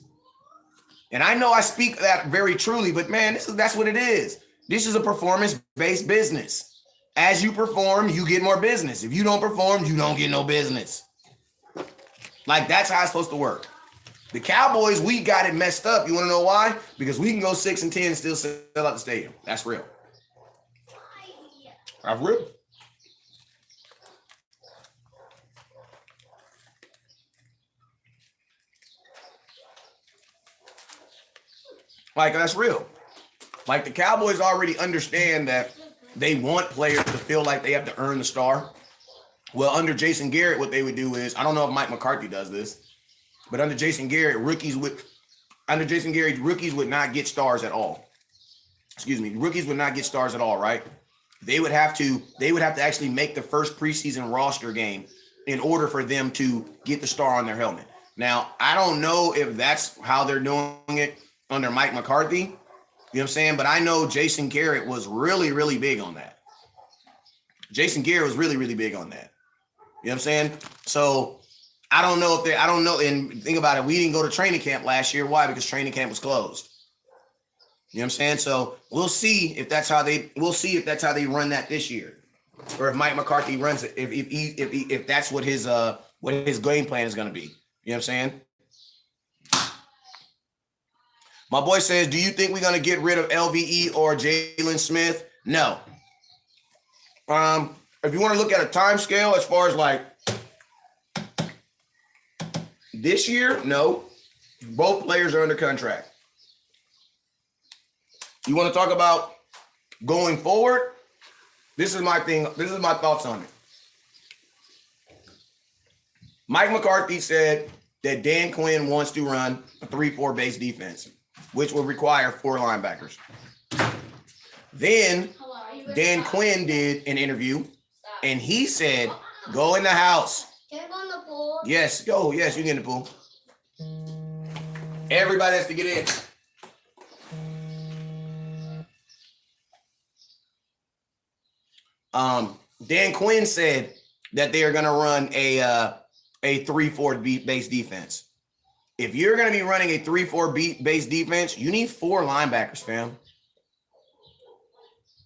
And I know I speak that very truly, but man, that's what it is. This is a performance-based business. As you perform, you get more business. If you don't perform, you don't get no business. Like, that's how it's supposed to work. The Cowboys, we got it messed up. You want to know why? Because we can go 6-10 and still sell out the stadium. That's real. That's real. Like, that's real. Like, the Cowboys already understand that they want players to feel like they have to earn the star. Well, under Jason Garrett, what they would do is, I don't know if Mike McCarthy does this, but under Jason Garrett, rookies would not get stars at all. Excuse me, rookies would not get stars at all, right? They would have to actually make the first preseason roster game in order for them to get the star on their helmet. Now, I don't know if that's how they're doing it under Mike McCarthy. You know what I'm saying? But I know Jason Garrett was really, really big on that. Jason Garrett was really, really big on that. You know what I'm saying? So I don't know. And think about it. We didn't go to training camp last year. Why? Because training camp was closed. You know what I'm saying? So we'll see if that's how they run that this year, or if Mike McCarthy runs it. If that's what his game plan is going to be. You know what I'm saying? My boy says, do you think we're going to get rid of LVE or Jalen Smith? No. If you want to look at a time scale as far as like this year, no. Both players are under contract. You want to talk about going forward? This is my thing. This is my thoughts on it. Mike McCarthy said that Dan Quinn wants to run a 3-4 base defense, which will require 4 linebackers. Then Dan Quinn did an interview, and he said, go in the house. Can I go in the pool? Yes, go. Yes, you can get in the pool. Everybody has to get in. Dan Quinn said that they are going to run a 3-4 base defense. If you're going to be running a 3-4 base defense, you need 4 linebackers, fam.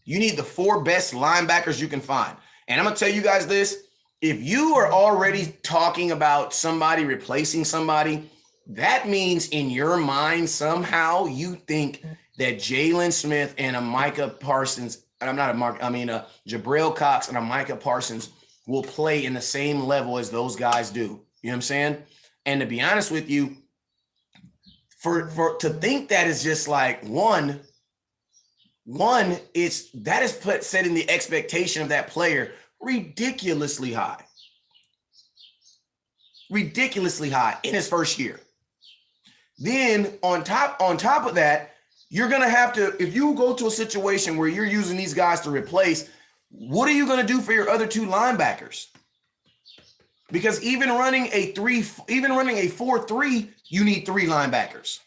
You need the 4 best linebackers you can find. And I'm going to tell you guys this. If you are already talking about somebody replacing somebody, that means in your mind somehow you think that Jalen Smith and a Micah Parsons, Jabril Cox and a Micah Parsons will play in the same level as those guys do. You know what I'm saying? And to be honest with you, to think that is just like one is that is setting the expectation of that player ridiculously high in his first year. Then on top of that, you're going to have to, if you go to a situation where you're using these guys to replace, what are you going to do for your other 2 linebackers? Because even running a 4-3, you need 3 linebackers.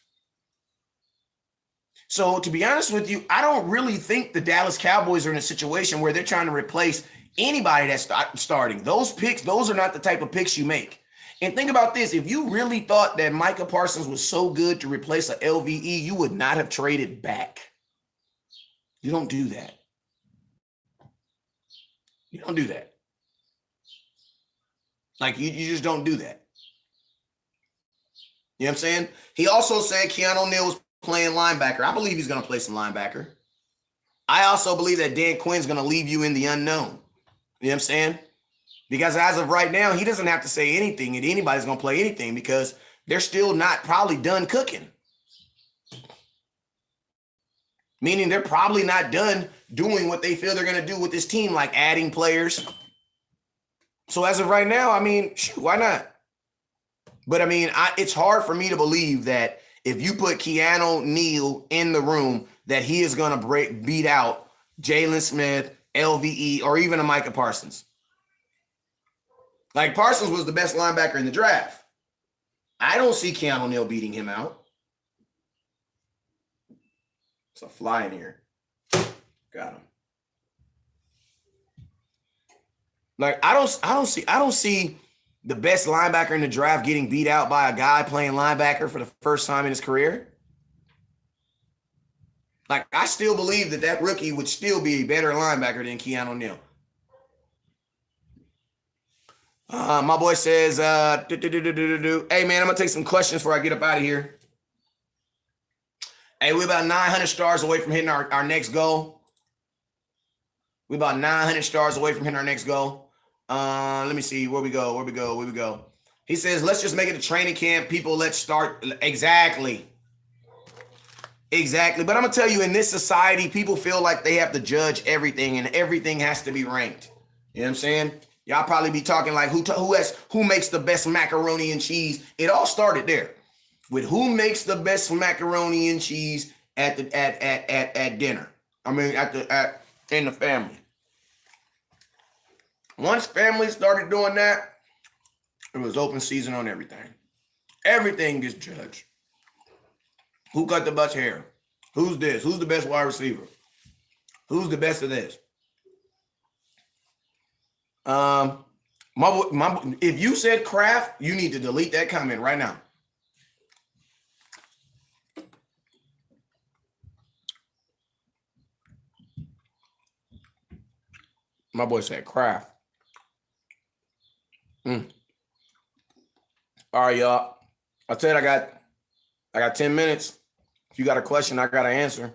So to be honest with you, I don't really think the Dallas Cowboys are in a situation where they're trying to replace anybody that's starting. Those picks, those are not the type of picks you make. And think about this. If you really thought that Micah Parsons was so good to replace a LVE, you would not have traded back. You don't do that. You don't do that. Like, you just don't do that. You know what I'm saying? He also said Keanu Neal was playing linebacker. I believe he's going to play some linebacker. I also believe that Dan Quinn's going to leave you in the unknown. You know what I'm saying? Because as of right now, he doesn't have to say anything and anybody's going to play anything because they're still not probably done cooking. Meaning they're probably not done doing what they feel they're going to do with this team, like adding players. So as of right now, I mean, shoot, why not? But I mean, it's hard for me to believe that if you put Keanu Neal in the room, that he is going to beat out Jalen Smith, LVE, or even a Micah Parsons. Like, Parsons was the best linebacker in the draft. I don't see Keanu Neal beating him out. It's a fly in here. Got him. Like, I don't see the best linebacker in the draft getting beat out by a guy playing linebacker for the first time in his career. Like, I still believe that rookie would still be a better linebacker than Keanu Neal. My boy says, hey, man, I'm going to take some questions before I get up out of here. Hey, we're about 900 stars away from hitting our next goal. We're about 900 stars away from hitting our next goal. Let me see where we go. He says, let's just make it a training camp. People, let's start. Exactly. But I'm going to tell you, in this society, people feel like they have to judge everything and everything has to be ranked. You know what I'm saying? Y'all probably be talking like who makes the best macaroni and cheese. It all started there with who makes the best macaroni and cheese at dinner. I mean, in the family. Once families started doing that, it was open season on everything. Everything gets judged. Who cut the best hair? Who's this? Who's the best wide receiver? Who's the best of this? If you said Kraft, you need to delete that comment right now. My boy said Kraft. All right, y'all. I said I got 10 minutes. If you got a question, I got an answer.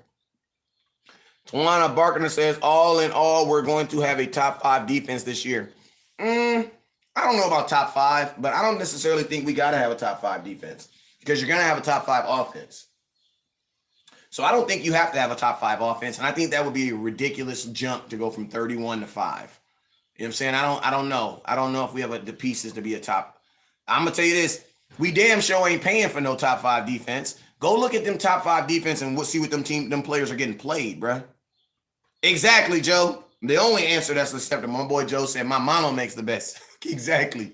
Tawana Barker says, all in all, we're going to have a top 5 defense this year. I don't know about top 5, but I don't necessarily think we got to have a top 5 defense because you're going to have a top 5 offense. So I don't think you have to have a top 5 offense, and I think that would be a ridiculous jump to go from 31 to 5. You know what I'm saying? I don't know. I don't know if we have the pieces to be a top. I'm going to tell you this. We damn sure ain't paying for no top 5 defense. Go look at them top 5 defense and we'll see what them players are getting played, bro. Exactly, Joe. The only answer that's acceptable. My boy Joe said, my mama makes the best. Exactly. You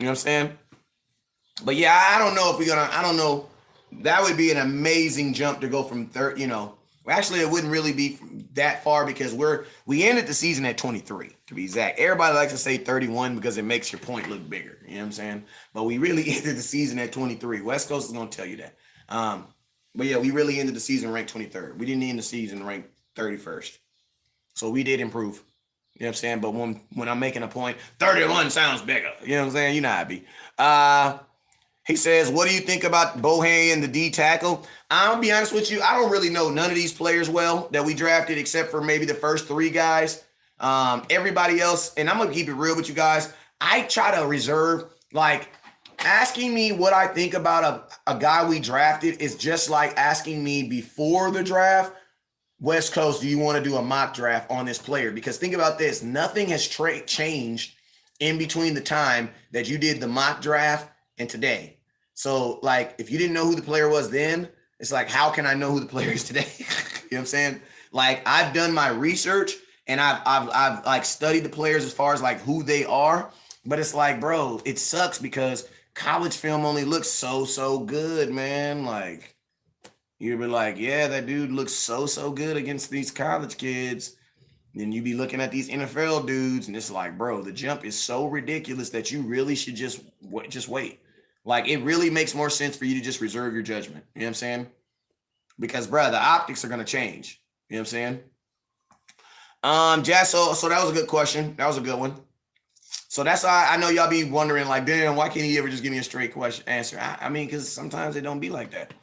know what I'm saying? But yeah, I don't know if I don't know. That would be an amazing jump to go from actually it wouldn't really be that far because we ended the season at 23 to be exact. Everybody likes to say 31 because it makes your point look bigger. You know what I'm saying? But we really ended the season at 23. West Coast is going to tell you that. But yeah, we really ended the season ranked 23rd. We didn't end the season ranked 31st. So we did improve. You know what I'm saying? But when I'm making a point, 31 sounds bigger. You know what I'm saying? You know how it be. He says, what do you think about Bohan, the D tackle? I'll be honest with you. I don't really know none of these players well that we drafted except for maybe the first 3 guys. Everybody else, and I'm going to keep it real with you guys. I try to reserve, asking me what I think about a guy we drafted is just like asking me before the draft, West Coast, do you want to do a mock draft on this player? Because think about this. Nothing has changed in between the time that you did the mock draft and today. So if you didn't know who the player was then, it's like, how can I know who the player is today? You know what I'm saying? I've done my research and I've studied the players as far as who they are, but it's bro, it sucks because college film only looks so good, man. You'd be yeah, that dude looks so good against these college kids. Then you be looking at these NFL dudes and it's bro, the jump is so ridiculous that you really should just wait. It really makes more sense for you to just reserve your judgment. You know what I'm saying? Because, bro, the optics are going to change. You know what I'm saying? So that was a good question. That was a good one. So that's why I know y'all be wondering, damn, why can't he ever just give me a straight answer? I mean, because sometimes it don't be like that.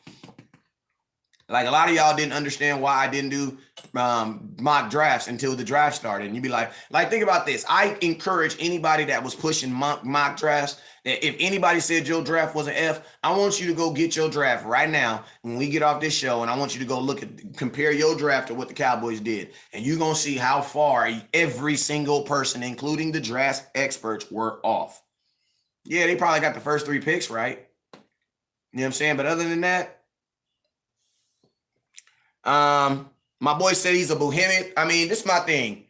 A lot of y'all didn't understand why I didn't do mock drafts until the draft started. And you'd be think about this. I encourage anybody that was pushing mock drafts that if anybody said your draft was an F, I want you to go get your draft right now when we get off this show. And I want you to go compare your draft to what the Cowboys did. And you're going to see how far every single person, including the draft experts, were off. Yeah, they probably got the first 3 picks right. You know what I'm saying? But other than that, my boy said he's a bohemian. I mean, this is my thing.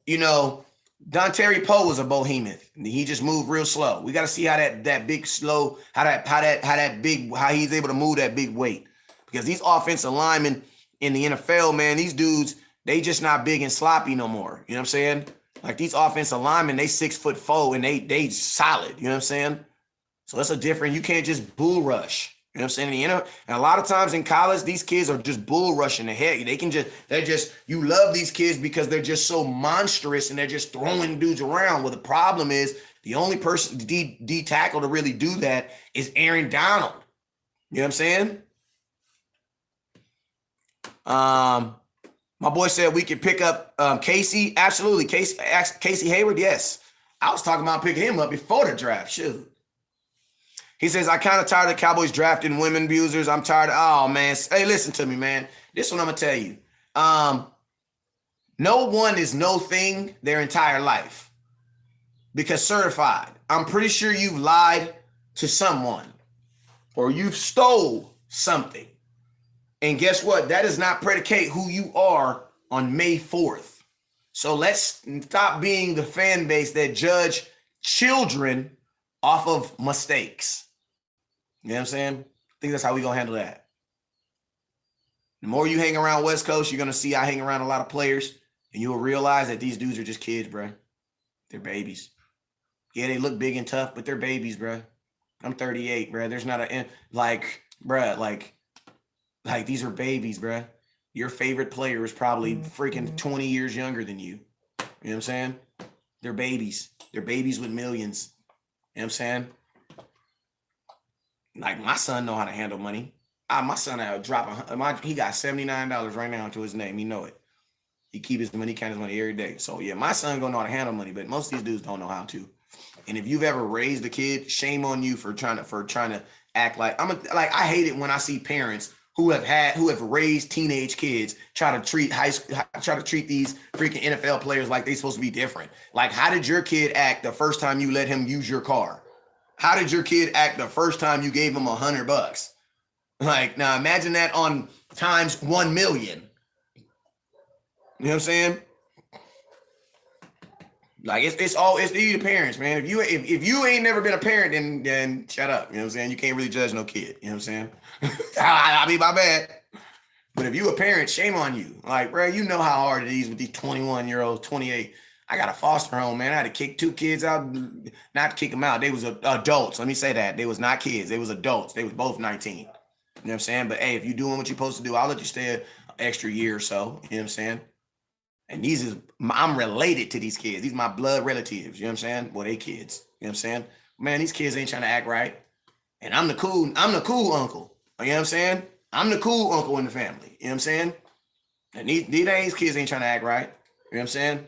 Dontari Poe was a behemoth. He just moved real slow. We got to see how that big slow, how he's able to move that big weight. Because these offensive linemen in the NFL, man, these dudes, they just not big and sloppy no more. You know what I'm saying? These offensive linemen, they 6'4" and they solid. You know what I'm saying? So that's a different. You can't just bull rush. You know what I'm saying? And a lot of times in college, these kids are just bull rushing the head. You love these kids because they're just so monstrous and they're just throwing dudes around. Well, the problem is the only person, D tackle to really do that is Aaron Donald. You know what I'm saying? My boy said we could pick up Casey. Absolutely. Casey Hayward, yes. I was talking about picking him up before the draft. Shoot. He says, I kind of tired of the Cowboys drafting women abusers. I'm tired of, oh, man. Hey, listen to me, man. This one I'm going to tell you. No one is no thing their entire life. Because certified, I'm pretty sure you've lied to someone or you've stole something. And guess what? That does not predicate who you are on May 4th. So let's stop being the fan base that judge children off of mistakes. You know what I'm saying? I think that's how we gonna handle that. The more you hang around West Coast, you're gonna see I hang around a lot of players, and you'll realize that these dudes are just kids, bro. They're babies. Yeah, they look big and tough, but they're babies, bro. I'm 38, bro. There's not a like these are babies, bro. Your favorite player is probably freaking 20 years younger than you. You know what I'm saying? They're babies. They're babies with millions. You know what I'm saying? Like my son know how to handle money. My son he got $79 right now to his name. You know it. He keep his money, count his money every day. So yeah, my son gonna know how to handle money, but most of these dudes don't know how to. And if you've ever raised a kid, shame on you for trying to act like I hate it when I see parents who have raised teenage kids try to treat these freaking NFL players like they're supposed to be different. Like, how did your kid act the first time you let him use your car? How did your kid act the first time you gave him $100? Like, now imagine that on times 1 million. You know what I'm saying? Like it's you the parents, man. If you ain't never been a parent, then shut up. You know what I'm saying? You can't really judge no kid. You know what I'm saying? I mean, my bad. But if you a parent, shame on you. Like, bro, you know how hard it is with these 21-year-olds, 28. I got a foster home, man. I had to kick 2 kids out. Not kick them out. They was adults. Let me say that. They was not kids. They was adults. They was both 19. You know what I'm saying? But hey, if you're doing what you're supposed to do, I'll let you stay an extra year or so. You know what I'm saying? And I'm related to these kids. These are my blood relatives. You know what I'm saying? Well, they kids. You know what I'm saying? Man, these kids ain't trying to act right. And I'm the cool uncle. You know what I'm saying? I'm the cool uncle in the family. You know what I'm saying? And these kids ain't trying to act right. You know what I'm saying?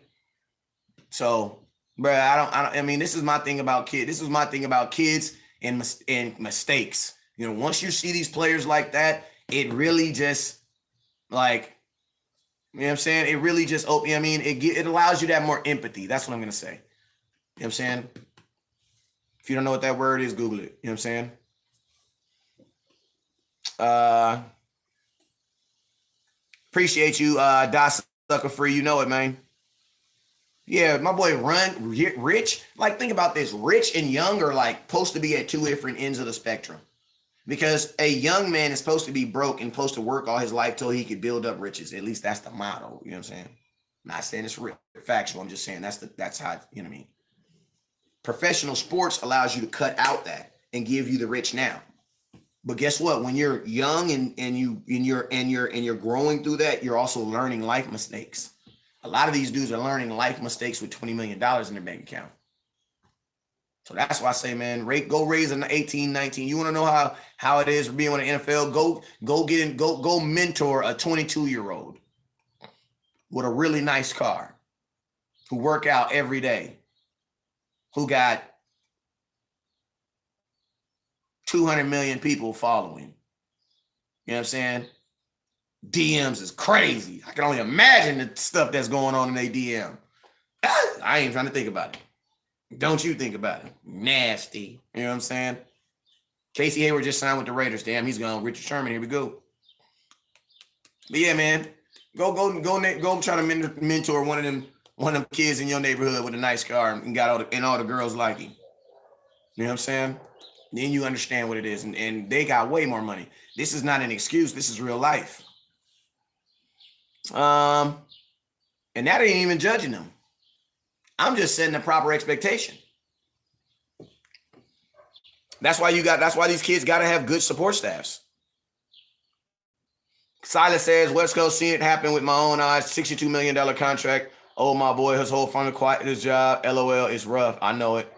So, bro, I mean, this is my thing about kids. This is my thing about kids and mistakes. You know, once you see these players like that, it really just like, you know what I'm saying? It really just it allows you to have more empathy. That's what I'm going to say. You know what I'm saying? If you don't know what that word is, Google it. You know what I'm saying? Appreciate you, Das Sucker Free. You know it, man. Yeah, my boy Rich. Like, think about this. Rich and young are like supposed to be at 2 different ends of the spectrum. Because a young man is supposed to be broke and supposed to work all his life till he could build up riches. At least that's the motto. You know what I'm saying? Not saying it's factual. I'm just saying that's how, you know what I mean? Professional sports allows you to cut out that and give you the rich now. But guess what? When you're young and you're growing through that, you're also learning life mistakes. A lot of these dudes are learning life mistakes with $20 million in their bank account. So that's why I say, man, go raise an 18, 19. You want to know how it is being on the NFL? Go mentor a 22-year-old with a really nice car who work out every day, who got 200 million people following. You know what I'm saying? DMs is crazy. I can only imagine the stuff that's going on in their DM. I ain't trying to think about it. Don't you think about it. Nasty. You know what I'm saying? Casey Hayward just signed with the Raiders. Damn, he's gone. Richard Sherman, here we go. But yeah, man, go try to mentor one of them kids in your neighborhood with a nice car and got all the girls like him. You know what I'm saying? Then you understand what it is. And they got way more money. This is not an excuse. This is real life. And that ain't even judging them. I'm just setting a proper expectation. That's why these kids got to have good support staffs. Silas says, West Coast, seen it happen with my own eyes. $62 million contract. Oh, my boy, his whole family quiet his job. LOL, it's rough. I know it.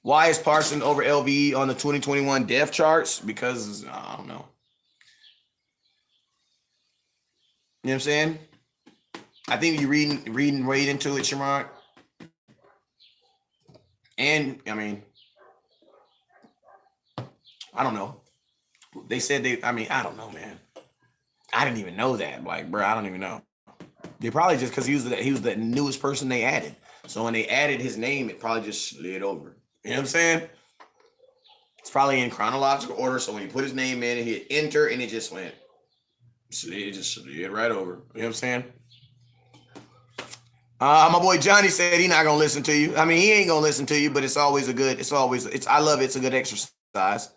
Why is Parsons over LVE on the 2021 depth charts? Because, I don't know. You know what I'm saying? I think you're reading right into it, Shamar. And, I mean, I don't know. They said I don't know, man. I didn't even know that. Like, bro, I don't even know. They probably just because he was the newest person they added. So when they added his name, it probably just slid over. You know what I'm saying? It's probably in chronological order. So when he put his name in and he hit enter and it just slid right over. You know what I'm saying? My boy Johnny said he not gonna listen to you. I mean, he ain't gonna listen to you, but it's always a good. It's always. It's. I love it. It's a good exercise.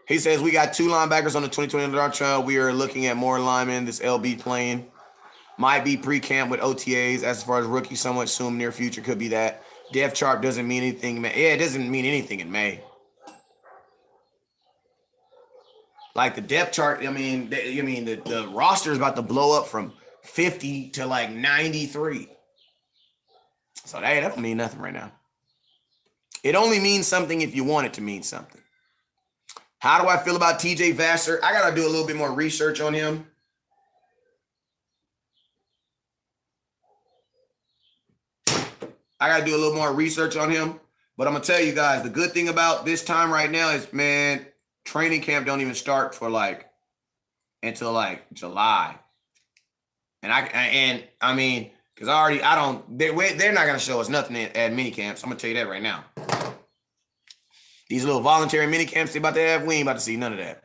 He says we got two linebackers on the 2020 draft trial. We are looking at more linemen. This LB playing might be pre-camp with OTAs. As far as rookie, somewhat soon, near future could be that. Depth chart doesn't mean anything. Yeah, it doesn't mean anything in May. Like the depth chart, I mean, the roster is about to blow up from 50 to like 93. So that don't mean nothing right now. It only means something if you want it to mean something. How do I feel about TJ Vassar? I got to do a little bit more research on him. But I'm going to tell you guys, the good thing about this time right now is, man, training camp don't even start for until July. And I mean, because they're not going to show us nothing at mini camps. I'm going to tell you that right now. These little voluntary mini camps they about to have, we ain't about to see none of that.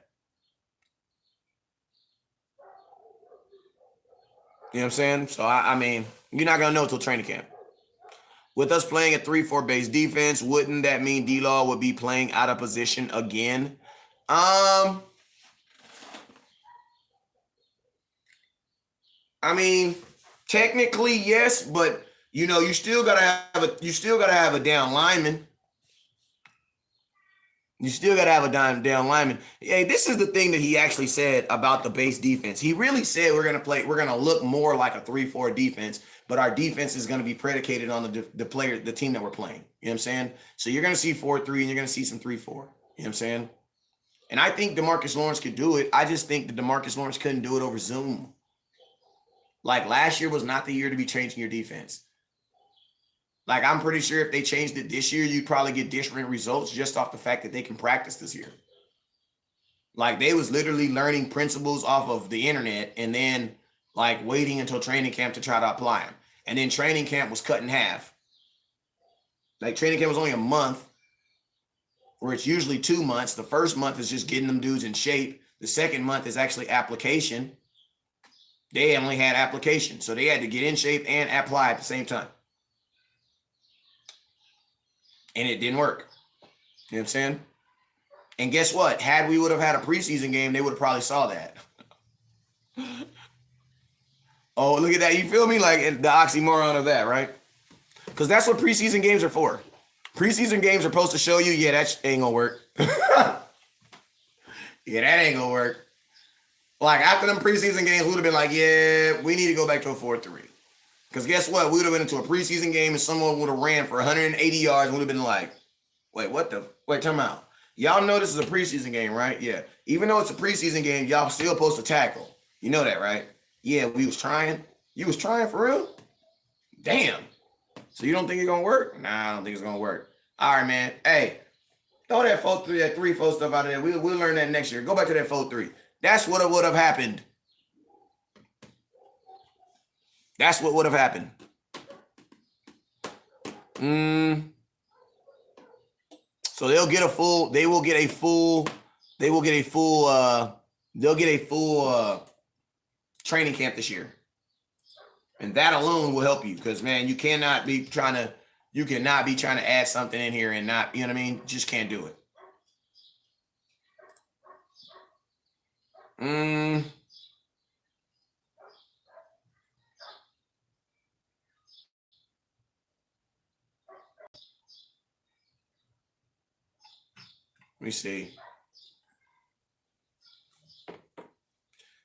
You know what I'm saying? So, I mean, you're not going to know until training camp. With us playing a 3-4 base defense, wouldn't that mean D-Law would be playing out of position again? I mean, technically yes, but you still gotta have a down lineman. You still got to have a down lineman. Hey, this is the thing that he actually said about the base defense. He really said we're going to look more like a 3-4 defense, but our defense is going to be predicated on the team that we're playing. You know what I'm saying? So you're going to see 4-3 and you're going to see some 3-4. You know what I'm saying? And I think DeMarcus Lawrence could do it. I just think that DeMarcus Lawrence couldn't do it over Zoom. Like last year was not the year to be changing your defense. Like, I'm pretty sure if they changed it this year, you'd probably get different results just off the fact that they can practice this year. Like, they was literally learning principles off of the internet and then, waiting until training camp to try to apply them. And then training camp was cut in half. Like, training camp was only a month, where it's usually 2 months. The first month is just getting them dudes in shape. The second month is actually application. They only had application, so they had to get in shape and apply at the same time. And it didn't work. You know what I'm saying? And guess what? Had we would have had a preseason game, they would have probably saw that. Oh, look at that. You feel me? Like the oxymoron of that, right? Because that's what preseason games are for. Preseason games are supposed to show you, yeah, that ain't going to work. Yeah, that ain't going to work. Like after them preseason games, we would have been like, yeah, we need to go back to a 4-3. Because guess what? We would have been into a preseason game and someone would have ran for 180 yards and would have been like, wait, time out. Y'all know this is a preseason game, right? Yeah. Even though it's a preseason game, y'all still supposed to tackle. You know that, right? Yeah, we was trying. You was trying for real? Damn. So you don't think it's going to work? Nah, I don't think it's going to work. All right, man. Hey, throw that 4-3, that 3-4 stuff out of there. We'll learn that next year. Go back to that 4-3. That's what would have happened. That's what would have happened. So they'll get a full training camp this year. And that alone will help you because, man, you cannot be trying to add something in here and not, you know what I mean? Just can't do it. Let me see.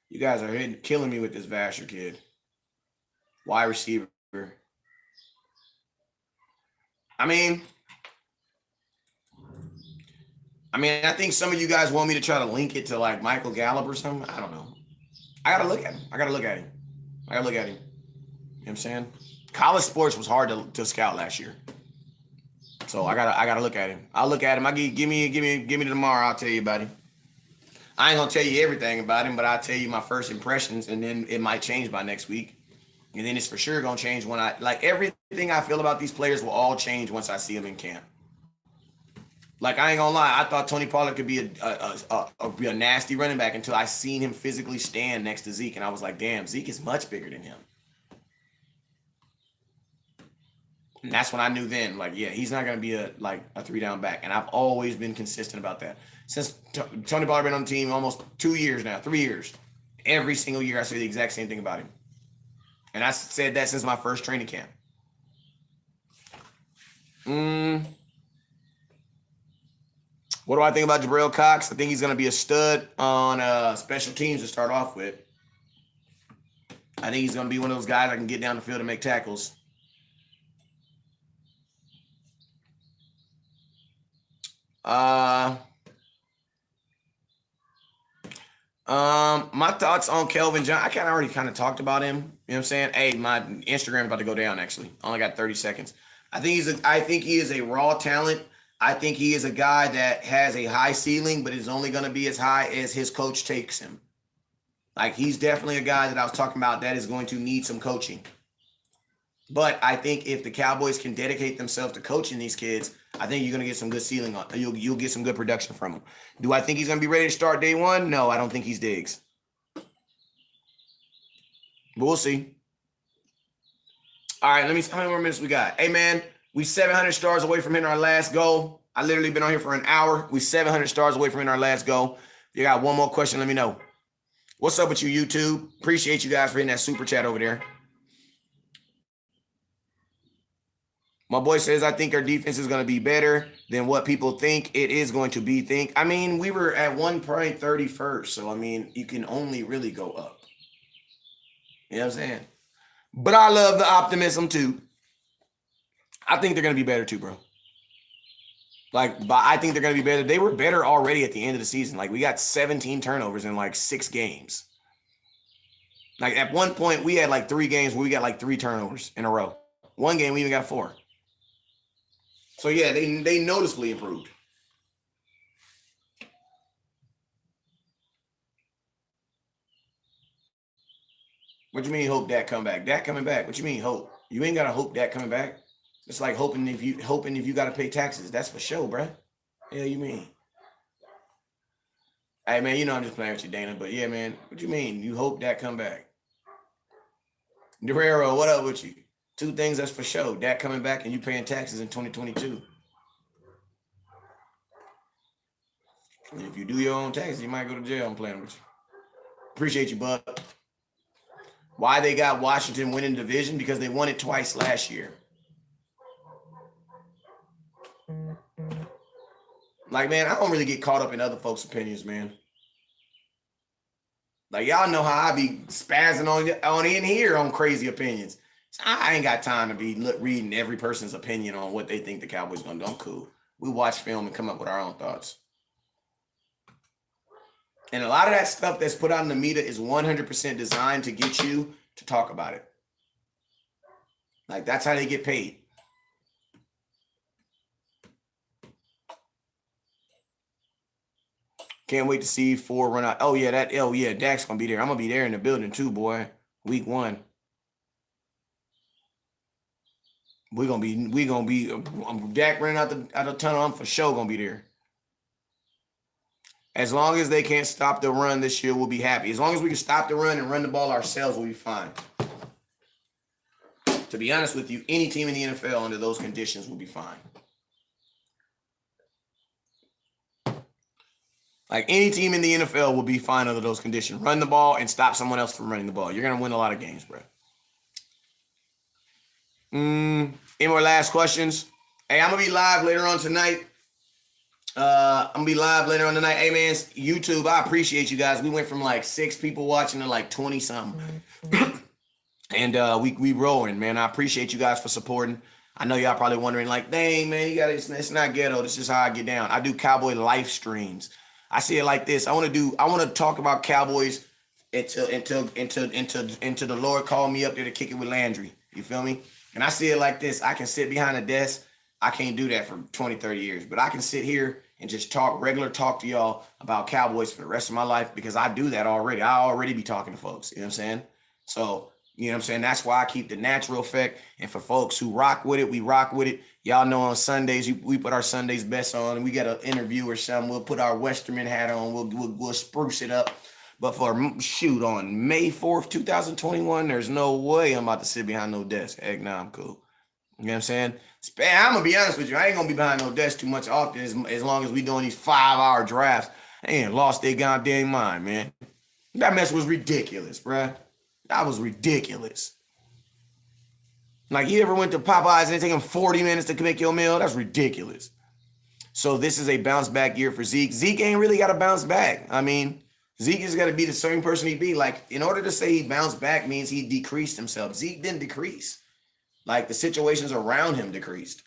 You guys are killing me with this Vassar kid. Wide receiver. I mean, I think some of you guys want me to try to link it to like Michael Gallup or something. I don't know. I gotta look at him. You know what I'm saying? College sports was hard to scout last year. So I gotta look at him. I'll look at him. Give me tomorrow. I'll tell you about him. I ain't gonna tell you everything about him, but I'll tell you my first impressions, and then it might change by next week. And then it's for sure gonna change when everything I feel about these players will all change once I see them in camp. Like, I ain't gonna lie, I thought Tony Pollard could be be a nasty running back until I seen him physically stand next to Zeke, and I was like, damn, Zeke is much bigger than him. And that's when I knew then, like, yeah, he's not gonna be a 3-down back, and I've always been consistent about that since Tony Pollard been on the team almost 2 years now, 3 years. Every single year, I say the exact same thing about him, and I said that since my first training camp. What do I think about Jabril Cox? I think he's going to be a stud on special teams to start off with. I think he's going to be one of those guys that can get down the field and make tackles. My thoughts on Kelvin John. I already talked about him. You know what I'm saying? Hey, my Instagram about to go down. Actually, I only got 30 seconds. I think he is a raw talent. I think he is a guy that has a high ceiling, but is only going to be as high as his coach takes him. Like, he's definitely a guy that I was talking about that is going to need some coaching. But I think if the Cowboys can dedicate themselves to coaching these kids, I think you're going to get some good ceiling on. You'll get some good production from him. Do I think he's going to be ready to start day one? No, I don't think he's Diggs. But we'll see. All right, let me see how many more minutes we got. Hey, man, we 700 stars away from hitting our last goal. I literally been on here for an hour. We 700 stars away from hitting our last goal. If you got one more question, let me know. What's up with you, YouTube? Appreciate you guys for hitting that super chat over there. My boy says, I think our defense is going to be better than what people think it is going to be. I mean, we were at 1.31st, so, I mean, you can only really go up. You know what I'm saying? But I love the optimism, too. I think they're going to be better, too, bro. But I think they're going to be better. They were better already at the end of the season. Like, we got 17 turnovers in, 6 games. Like, at one point, we had, 3 games where we got, 3 turnovers in a row. One game, we even got 4. So, yeah, they noticeably improved. What you mean hope Dak come back? Dak coming back. What you mean hope? You ain't got to hope Dak coming back. It's like hoping if you got to pay taxes. That's for sure, bruh. Yeah, you mean? Hey, man, you know I'm just playing with you, Dana. But, yeah, man, what you mean? You hope Dak come back. Guerrero, what up with you? 2 things that's for sure. Dak coming back and you paying taxes in 2022. And if you do your own taxes, you might go to jail. I'm playing with you. Appreciate you, bud. Why they got Washington winning the division? Because they won it twice last year. Like, man, I don't really get caught up in other folks' opinions, man. Like, y'all know how I be spazzing on in here on crazy opinions. So I ain't got time to be reading every person's opinion on what they think the Cowboys going to do. I'm cool. We watch film and come up with our own thoughts. And a lot of that stuff that's put out in the media is 100% designed to get you to talk about it. Like, that's how they get paid. Can't wait to see 4 run out. Oh, yeah, Dak's going to be there. I'm going to be there in the building too, boy. Week 1. We're going to be Dak running out the tunnel. I'm for sure going to be there. As long as they can't stop the run this year, we'll be happy. As long as we can stop the run and run the ball ourselves, we'll be fine. To be honest with you, any team in the NFL under those conditions will be fine. Like, any team in the NFL will be fine under those conditions. Run the ball and stop someone else from running the ball. You're going to win a lot of games, bro. Any more last questions? Hey, I'm going to be live later on tonight. I'm going to be live later on tonight. Hey, man, YouTube, I appreciate you guys. We went from 6 people watching to 20-something. And we rolling, man. I appreciate you guys for supporting. I know y'all probably wondering, dang, man, it's not ghetto. This is how I get down. I do Cowboy live streams. I see it like this. I want to talk about Cowboys until the Lord called me up there to kick it with Landry. You feel me? And I see it like this. I can sit behind a desk. I can't do that for 20, 30 years. But I can sit here and just regular talk to y'all about Cowboys for the rest of my life because I do that already. I already be talking to folks. You know what I'm saying? So You know what I'm saying? That's why I keep the natural effect. And for folks who rock with it, we rock with it. Y'all know on Sundays, we put our Sundays best on and we got an interview or something. We'll put our Westerman hat on. We'll spruce it up. But for shoot, on May 4th, 2021, there's no way I'm about to sit behind no desk. Heck nah, I'm cool. You know what I'm saying? I'm going to be honest with you. I ain't going to be behind no desk too much often as long as we doing these 5-hour drafts. They ain't lost their goddamn mind, man. That mess was ridiculous, bruh. That was ridiculous. Like, you ever went to Popeyes and it take them 40 minutes to make your meal? That's ridiculous. So this is a bounce back year for Zeke. Zeke ain't really got to bounce back. I mean, Zeke is got to be the same person he be. Like, in order to say he bounced back means he decreased himself. Zeke didn't decrease. Like, the situations around him decreased.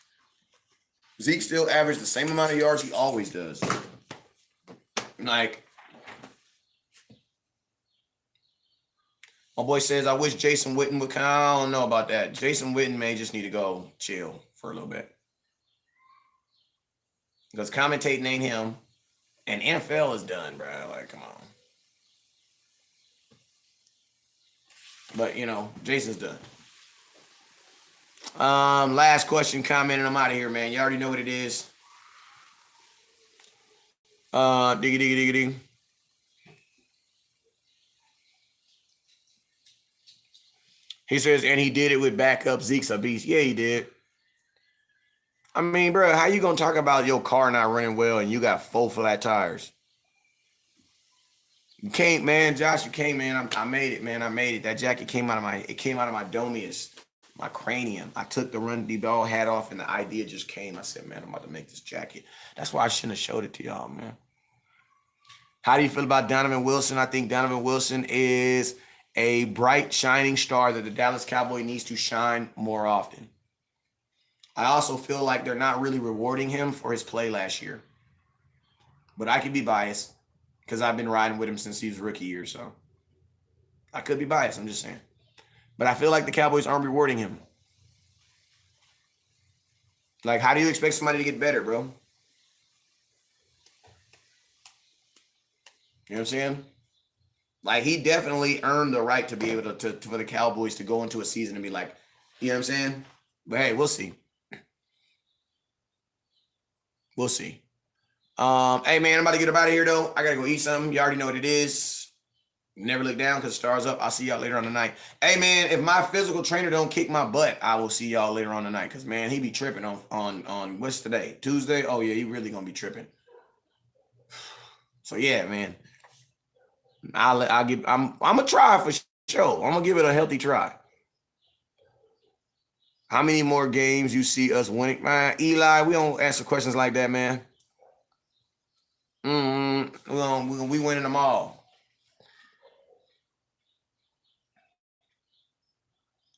Zeke still averaged the same amount of yards he always does. Like, my boy says, I wish Jason Witten would come. I don't know about that. Jason Witten may just need to go chill for a little bit. Because commentating ain't him. And NFL is done, bro. Like, come on. But, you know, Jason's done. Last question, comment, and I'm out of here, man. You already know what it is. Diggy. He says, and he did it with backup. Zeke's a beast. Yeah, he did. I mean, bro, how you going to talk about your car not running well and you got 4 flat tires? You can't, man. Josh, you can't, man. I made it, man. I made it. That jacket came out of my domius, my cranium. I took the ball hat off and the idea just came. I said, man, I'm about to make this jacket. That's why I shouldn't have showed it to y'all, man. How do you feel about Donovan Wilson? I think Donovan Wilson is a bright, shining star that the Dallas Cowboys needs to shine more often. I also feel like they're not really rewarding him for his play last year. But I could be biased because I've been riding with him since he was rookie year, so I could be biased, I'm just saying. But I feel like the Cowboys aren't rewarding him. Like, how do you expect somebody to get better, bro? You know what I'm saying? Like, he definitely earned the right to be able to for the Cowboys to go into a season and be like, you know what I'm saying? But hey, we'll see. We'll see. Hey, man, I'm about to get up out of here, though. I got to go eat something. You already know what it is. Never look down because the star's up. I'll see y'all later on tonight. Hey, man, if my physical trainer don't kick my butt, I will see y'all later on tonight because, man, he be tripping on what's today? Tuesday? Oh, yeah, he really going to be tripping. So, yeah, man. I'm going to try for sure. I'm going to give it a healthy try. How many more games you see us winning? Man, Eli, we don't answer questions like that, man. We winning them all.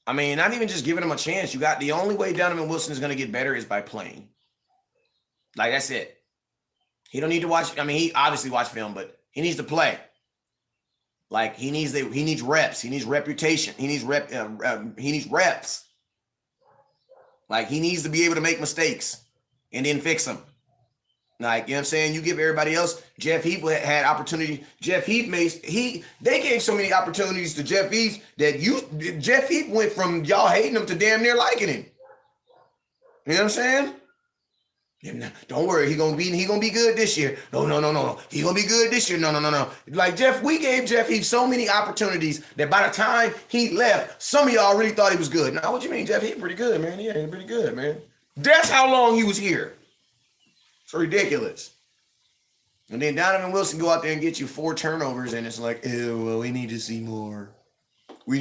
I mean, not even just giving him a chance. You got the only way Donovan Wilson is going to get better is by playing. Like, that's it. He don't need to watch. I mean, he obviously watch film, but he needs to play. Like, he needs reps. He needs reputation. He needs reps. Like, he needs to be able to make mistakes and then fix them. Like, you know what I'm saying? You give everybody else. Jeff Heath had opportunity. Jeff Heath they gave so many opportunities to Jeff Heath that Jeff Heath went from y'all hating him to damn near liking him. You know what I'm saying? Don't worry, he gonna be good this year. No. He gonna be good this year. No. Like, we gave Jeff Heath so many opportunities that by the time he left, some of y'all really thought he was good. Now, what you mean, Jeff Heath pretty good, man? Yeah, he's pretty good, man. That's how long he was here. It's ridiculous. And then Donovan Wilson go out there and get you 4 turnovers, and it's like, ew, well, we need to see more. Look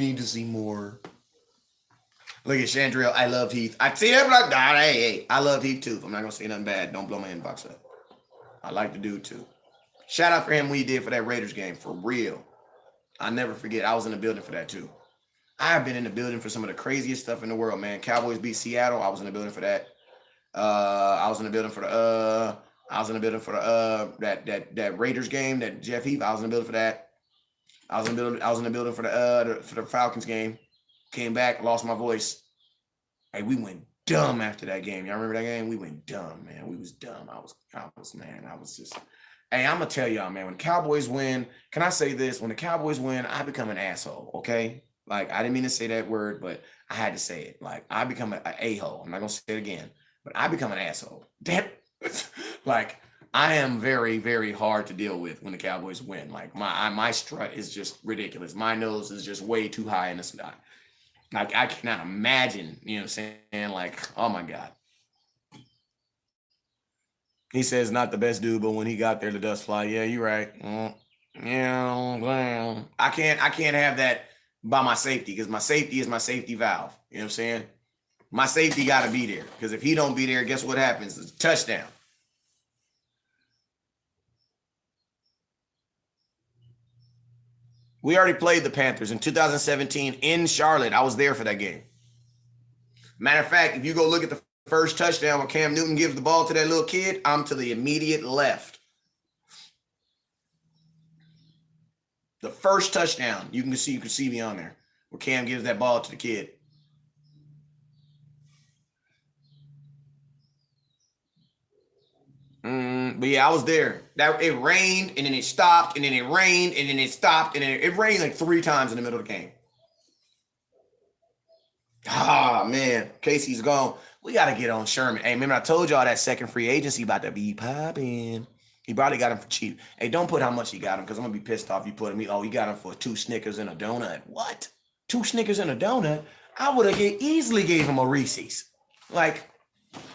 at Chandriel. I love Heath. I see him like, hey, I love Heath too. I'm not gonna say nothing bad. Don't blow my inbox up. I like the dude too. Shout out for him what he did for that Raiders game, for real. I never forget. I was in the building for that too. I've been in the building for some of the craziest stuff in the world, man. Cowboys beat Seattle. I was in the building for that. I was in the building for that Raiders game, that Jeff Heath. I was in the building for that. I was in the building for the Falcons game. Came back, lost my voice. Hey, we went dumb after that game. Y'all remember that game? We went dumb, man. We was dumb. I was just. Hey, I'm gonna tell y'all, man. When the Cowboys win, can I say this? When the Cowboys win, I become an asshole. Okay, Like, I didn't mean to say that word, but I had to say it. Like, I become an a-hole. I'm not gonna say it again, but I become an asshole. Damn. Like, I am very, very hard to deal with when the Cowboys win. Like, my strut is just ridiculous. My nose is just way too high in the sky. Like, I cannot imagine, you know what I'm saying? Like, oh my God. He says not the best dude, but when he got there, the dust fly. Yeah, you're right. Yeah, well, I can't have that by my safety, because my safety is my safety valve. You know what I'm saying? My safety got to be there, because if he don't be there, guess what happens? It's a touchdown. We already played the Panthers in 2017 in Charlotte. I was there for that game. Matter of fact, if you go look at the first touchdown where Cam Newton gives the ball to that little kid, I'm to the immediate left. The first touchdown, you can see me on there, where Cam gives that ball to the kid. But yeah, I was there. That it rained and then it stopped and then it rained and then it stopped and then it rained like 3 times in the middle of the game. Ah man, Casey's gone. We gotta get on Sherman. Hey, remember I told y'all that second free agency about to be popping. He probably got him for cheap. Hey, don't put how much he got him, because I'm gonna be pissed off. You put him. Oh, he got him for 2 Snickers and a donut. What? 2 Snickers and a donut? I would have easily gave him a Reese's. Like,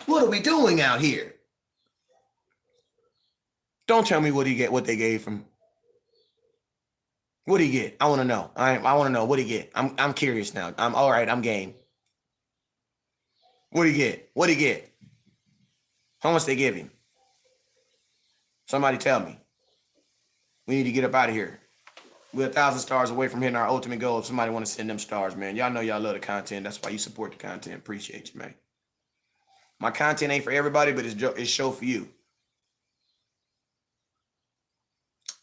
what are we doing out here? Don't tell me what they gave him. What did he get? I want to know. I want to know what he get. I'm curious now. I'm all right. I'm game. What did he get? What did he get? How much they give him? Somebody tell me. We need to get up out of here. We're 1,000 stars away from hitting our ultimate goal. If somebody want to send them stars, man, y'all know y'all love the content. That's why you support the content. Appreciate you, man. My content ain't for everybody, but it's show for you.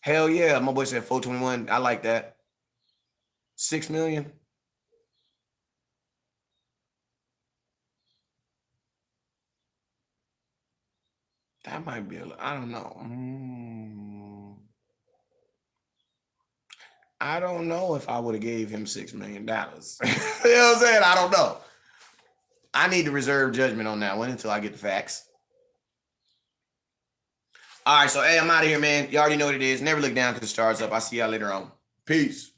Hell yeah, my boy said 421. I like that. 6 million. That might be I don't know. I don't know if I would have gave him $6 million. You know what I'm saying? I don't know. I need to reserve judgment on that one until I get the facts. All right, so hey, I'm out of here, man. You already know what it is. Never look down because the stars up. I'll see y'all later on. Peace.